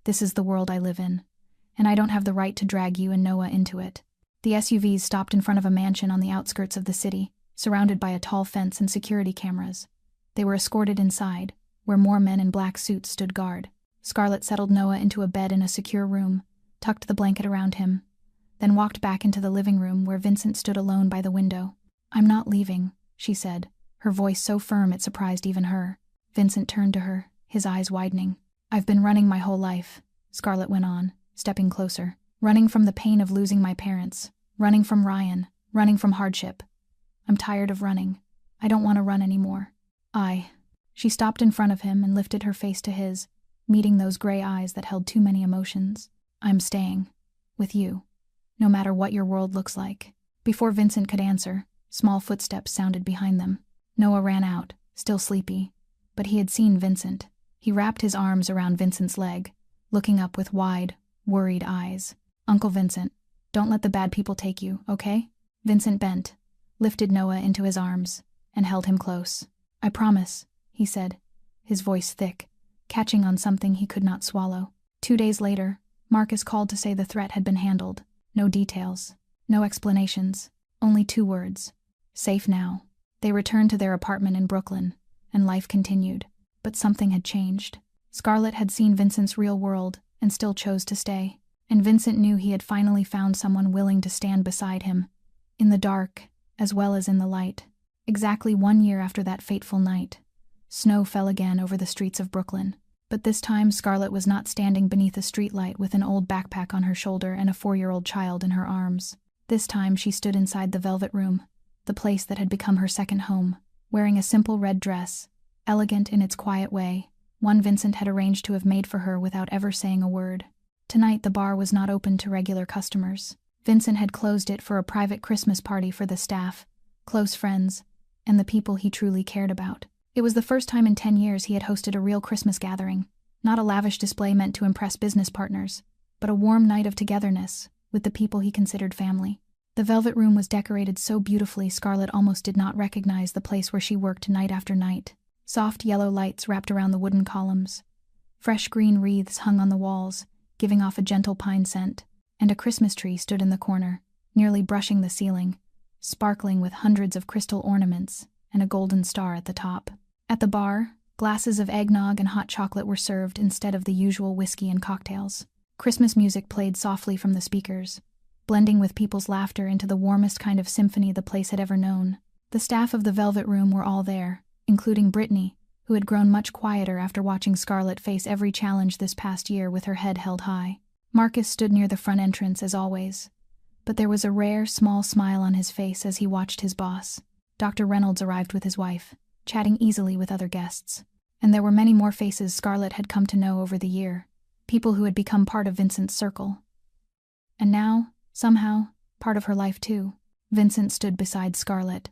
This is the world I live in, and I don't have the right to drag you and Noah into it." The SUVs stopped in front of a mansion on the outskirts of the city, surrounded by a tall fence and security cameras. They were escorted inside, where more men in black suits stood guard. Scarlett settled Noah into a bed in a secure room, tucked the blanket around him, then walked back into the living room where Vincent stood alone by the window. "I'm not leaving," she said, her voice so firm it surprised even her. Vincent turned to her, his eyes widening. "I've been running my whole life," Scarlett went on, stepping closer. "Running from the pain of losing my parents, running from Ryan, running from hardship. I'm tired of running. I don't want to run anymore. She stopped in front of him and lifted her face to his, meeting those gray eyes that held too many emotions. "I'm staying. With you. No matter what your world looks like." Before Vincent could answer, small footsteps sounded behind them. Noah ran out, still sleepy, but he had seen Vincent. He wrapped his arms around Vincent's leg, looking up with wide, worried eyes. "Uncle Vincent, don't let the bad people take you, okay?" Vincent bent, lifted Noah into his arms, and held him close. "I promise," he said, his voice thick, catching on something he could not swallow. 2 days later, Marcus called to say the threat had been handled. No details, no explanations, only 2 words. Safe now. They returned to their apartment in Brooklyn, and life continued. But something had changed. Scarlett had seen Vincent's real world and still chose to stay. And Vincent knew he had finally found someone willing to stand beside him, in the dark as well as in the light. Exactly 1 year after that fateful night, snow fell again over the streets of Brooklyn. But this time Scarlett was not standing beneath a streetlight with an old backpack on her shoulder and a 4-year-old child in her arms. This time she stood inside the Velvet Room, the place that had become her second home, wearing a simple red dress, elegant in its quiet way, one Vincent had arranged to have made for her without ever saying a word. Tonight the bar was not open to regular customers. Vincent had closed it for a private Christmas party for the staff, close friends, and the people he truly cared about. It was the first time in 10 years he had hosted a real Christmas gathering, not a lavish display meant to impress business partners, but a warm night of togetherness with the people he considered family. The velvet room was decorated so beautifully Scarlett almost did not recognize the place where she worked night after night. Soft yellow lights wrapped around the wooden columns. Fresh green wreaths hung on the walls, giving off a gentle pine scent, and a Christmas tree stood in the corner, nearly brushing the ceiling, sparkling with hundreds of crystal ornaments and a golden star at the top. At the bar, glasses of eggnog and hot chocolate were served instead of the usual whiskey and cocktails. Christmas music played softly from the speakers, blending with people's laughter into the warmest kind of symphony the place had ever known. The staff of the Velvet Room were all there, including Brittany, who had grown much quieter after watching Scarlett face every challenge this past year with her head held high. Marcus stood near the front entrance as always, but there was a rare, small smile on his face as he watched his boss. Dr. Reynolds arrived with his wife, chatting easily with other guests. And there were many more faces Scarlett had come to know over the year, people who had become part of Vincent's circle. And now, somehow, part of her life too. Vincent stood beside Scarlett,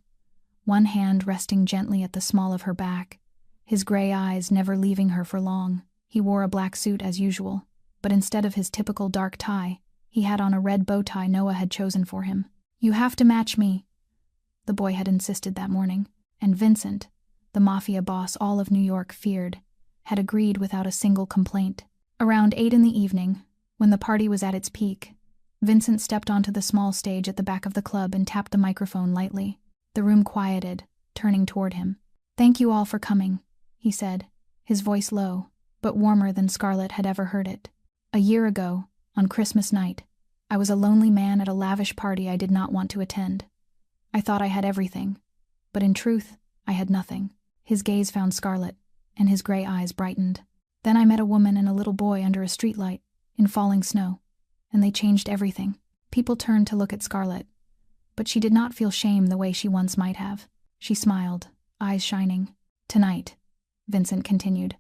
one hand resting gently at the small of her back, his gray eyes never leaving her for long. He wore a black suit as usual, but instead of his typical dark tie, he had on a red bow tie Noah had chosen for him. "You have to match me," the boy had insisted that morning, and Vincent, the Mafia boss all of New York feared, had agreed without a single complaint. Around 8 in the evening, when the party was at its peak, Vincent stepped onto the small stage at the back of the club and tapped the microphone lightly. The room quieted, turning toward him. "Thank you all for coming," he said, his voice low, but warmer than Scarlett had ever heard it. "A year ago, on Christmas night, I was a lonely man at a lavish party I did not want to attend. I thought I had everything, but in truth, I had nothing." His gaze found Scarlett, and his gray eyes brightened. "Then I met a woman and a little boy under a streetlight, in falling snow, and they changed everything." People turned to look at Scarlett, but she did not feel shame the way she once might have. She smiled, eyes shining. "Tonight," Vincent continued,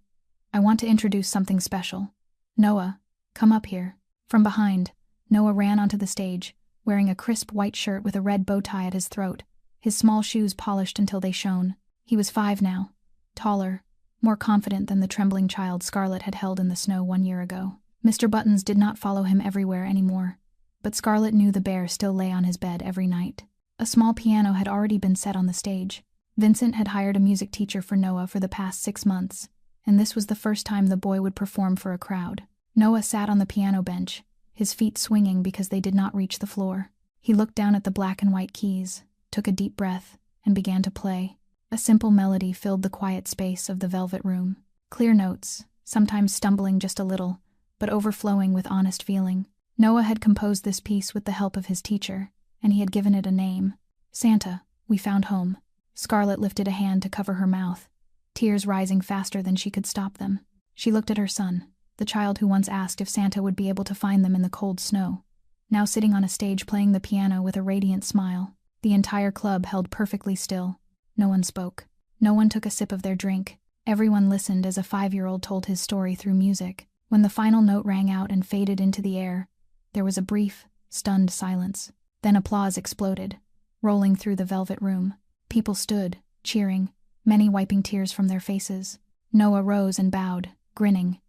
"I want to introduce something special. Noah, come up here." From behind, Noah ran onto the stage, wearing a crisp white shirt with a red bow tie at his throat, his small shoes polished until they shone. He was 5 now, taller, more confident than the trembling child Scarlett had held in the snow 1 year ago. Mr. Buttons did not follow him everywhere anymore, but Scarlett knew the bear still lay on his bed every night. A small piano had already been set on the stage. Vincent had hired a music teacher for Noah for the past 6 months, and this was the first time the boy would perform for a crowd. Noah sat on the piano bench, his feet swinging because they did not reach the floor. He looked down at the black and white keys, took a deep breath, and began to play. A simple melody filled the quiet space of the Velvet Room. Clear notes, sometimes stumbling just a little, but overflowing with honest feeling. Noah had composed this piece with the help of his teacher, and he had given it a name. "Santa, We Found Home." Scarlett lifted a hand to cover her mouth, tears rising faster than she could stop them. She looked at her son, the child who once asked if Santa would be able to find them in the cold snow, now sitting on a stage playing the piano with a radiant smile. The entire club held perfectly still. No one spoke. No one took a sip of their drink. Everyone listened as a 5-year-old told his story through music. When the final note rang out and faded into the air, there was a brief, stunned silence. Then applause exploded, rolling through the Velvet Room. People stood, cheering, many wiping tears from their faces. Noah rose and bowed, grinning,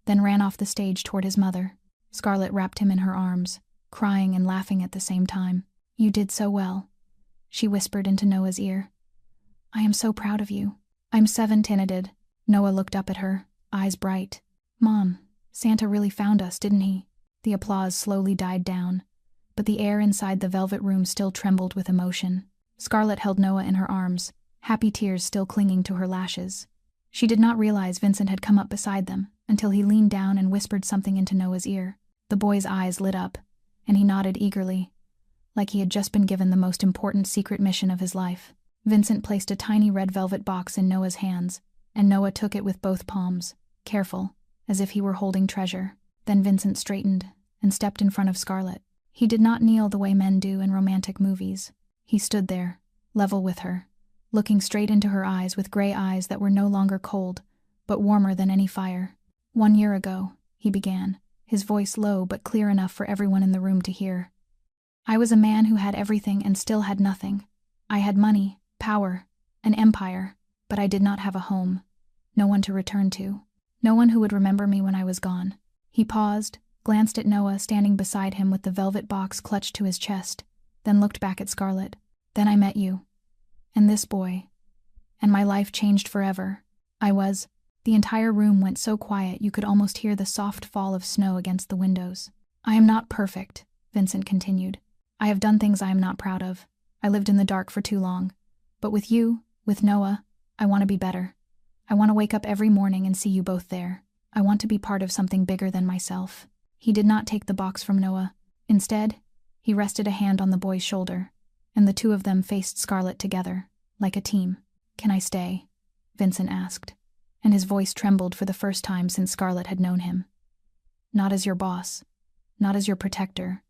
then ran off the stage toward his mother. Scarlett wrapped him in her arms, crying and laughing at the same time. "You did so well," she whispered into Noah's ear. "I am so proud of you." "I'm 7, Tinnited." Noah looked up at her, eyes bright. "Mom, Santa really found us, didn't he?" The applause slowly died down, but the air inside the Velvet Room still trembled with emotion. Scarlett held Noah in her arms, happy tears still clinging to her lashes. She did not realize Vincent had come up beside them until he leaned down and whispered something into Noah's ear. The boy's eyes lit up, and he nodded eagerly, like he had just been given the most important secret mission of his life. Vincent placed a tiny red velvet box in Noah's hands, and Noah took it with both palms, careful, as if he were holding treasure. Then Vincent straightened and stepped in front of Scarlett. He did not kneel the way men do in romantic movies. He stood there, level with her, looking straight into her eyes with gray eyes that were no longer cold, but warmer than any fire. "1 year ago," he began, his voice low but clear enough for everyone in the room to hear. I was a man who had everything and still had nothing. I had money, power, an empire, but I did not have a home. No one to return to. No one who would remember me when I was gone. He paused, glanced at Noah standing beside him with the velvet box clutched to his chest, then looked back at Scarlett. Then I met you. And this boy. And my life changed forever. The entire room went so quiet you could almost hear the soft fall of snow against the windows. I am not perfect, Vincent continued. I have done things I am not proud of. I lived in the dark for too long. But with you, with Noah, I want to be better. I want to wake up every morning and see you both there. I want to be part of something bigger than myself. He did not take the box from Noah. Instead, he rested a hand on the boy's shoulder, and the two of them faced Scarlett together, like a team. Can I stay? Vincent asked, and his voice trembled for the first time since Scarlett had known him. Not as your boss, not as your protector,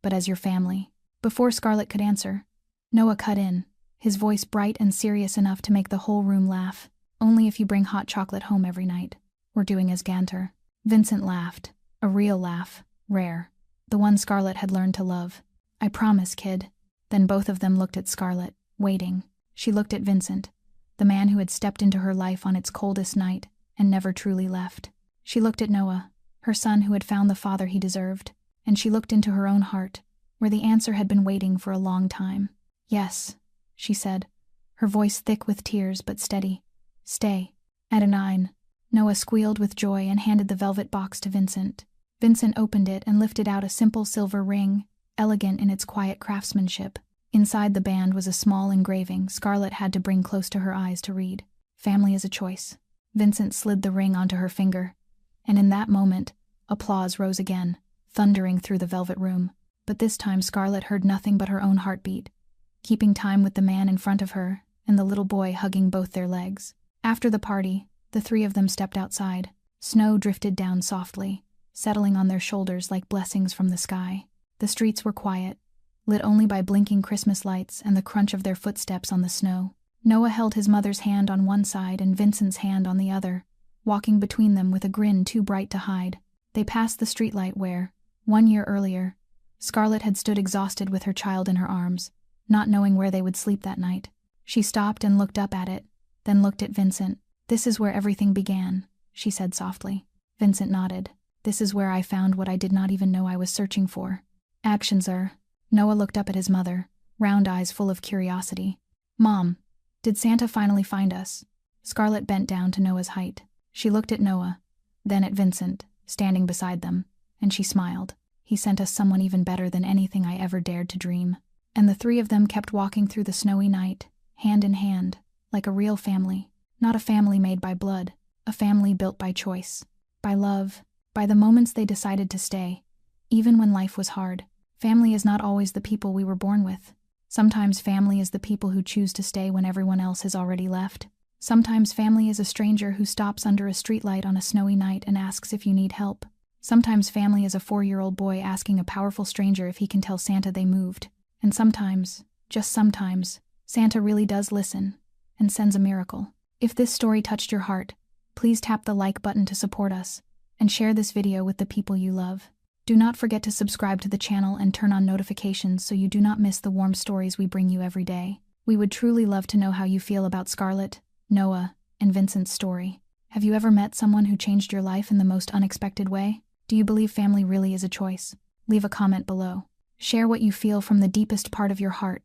but as your family. Before Scarlett could answer, Noah cut in, his voice bright and serious enough to make the whole room laugh. Only if you bring hot chocolate home every night. We're doing as Ganter. Vincent laughed, a real laugh, rare, the one Scarlett had learned to love. I promise, kid. Then both of them looked at Scarlett, waiting. She looked at Vincent, the man who had stepped into her life on its coldest night and never truly left. She looked at Noah, her son who had found the father he deserved, and she looked into her own heart, where the answer had been waiting for a long time. Yes, she said, her voice thick with tears but steady. Stay. At a 9. Noah squealed with joy and handed the velvet box to Vincent. Vincent opened it and lifted out a simple silver ring, elegant in its quiet craftsmanship. Inside the band was a small engraving Scarlett had to bring close to her eyes to read. Family is a choice. Vincent slid the ring onto her finger, and in that moment, applause rose again, thundering through the velvet room. But this time Scarlett heard nothing but her own heartbeat, keeping time with the man in front of her and the little boy hugging both their legs. After the party, the three of them stepped outside. Snow drifted down softly, settling on their shoulders like blessings from the sky. The streets were quiet, lit only by blinking Christmas lights and the crunch of their footsteps on the snow. Noah held his mother's hand on one side and Vincent's hand on the other, walking between them with a grin too bright to hide. They passed the streetlight where, 1 year earlier, Scarlett had stood exhausted with her child in her arms, not knowing where they would sleep that night. She stopped and looked up at it, then looked at Vincent. This is where everything began, she said softly. Vincent nodded. This is where I found what I did not even know I was searching for. Action, sir. Noah looked up at his mother, round eyes full of curiosity. Mom, did Santa finally find us? Scarlett bent down to Noah's height. She looked at Noah, then at Vincent, standing beside them, and she smiled. He sent us someone even better than anything I ever dared to dream. And the three of them kept walking through the snowy night, hand in hand, like a real family. Not a family made by blood, a family built by choice, by love, by the moments they decided to stay, even when life was hard. Family is not always the people we were born with. Sometimes family is the people who choose to stay when everyone else has already left. Sometimes family is a stranger who stops under a streetlight on a snowy night and asks if you need help. Sometimes family is a 4-year-old boy asking a powerful stranger if he can tell Santa they moved. And sometimes, just sometimes, Santa really does listen and sends a miracle. If this story touched your heart, please tap the like button to support us and share this video with the people you love. Do not forget to subscribe to the channel and turn on notifications so you do not miss the warm stories we bring you every day. We would truly love to know how you feel about Scarlett, Noah, and Vincent's story. Have you ever met someone who changed your life in the most unexpected way? Do you believe family really is a choice? Leave a comment below. Share what you feel from the deepest part of your heart.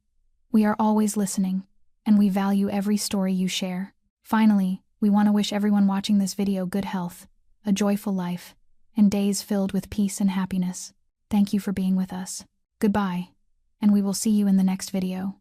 We are always listening, and we value every story you share. Finally, we want to wish everyone watching this video good health, a joyful life, and days filled with peace and happiness. Thank you for being with us. Goodbye, and we will see you in the next video.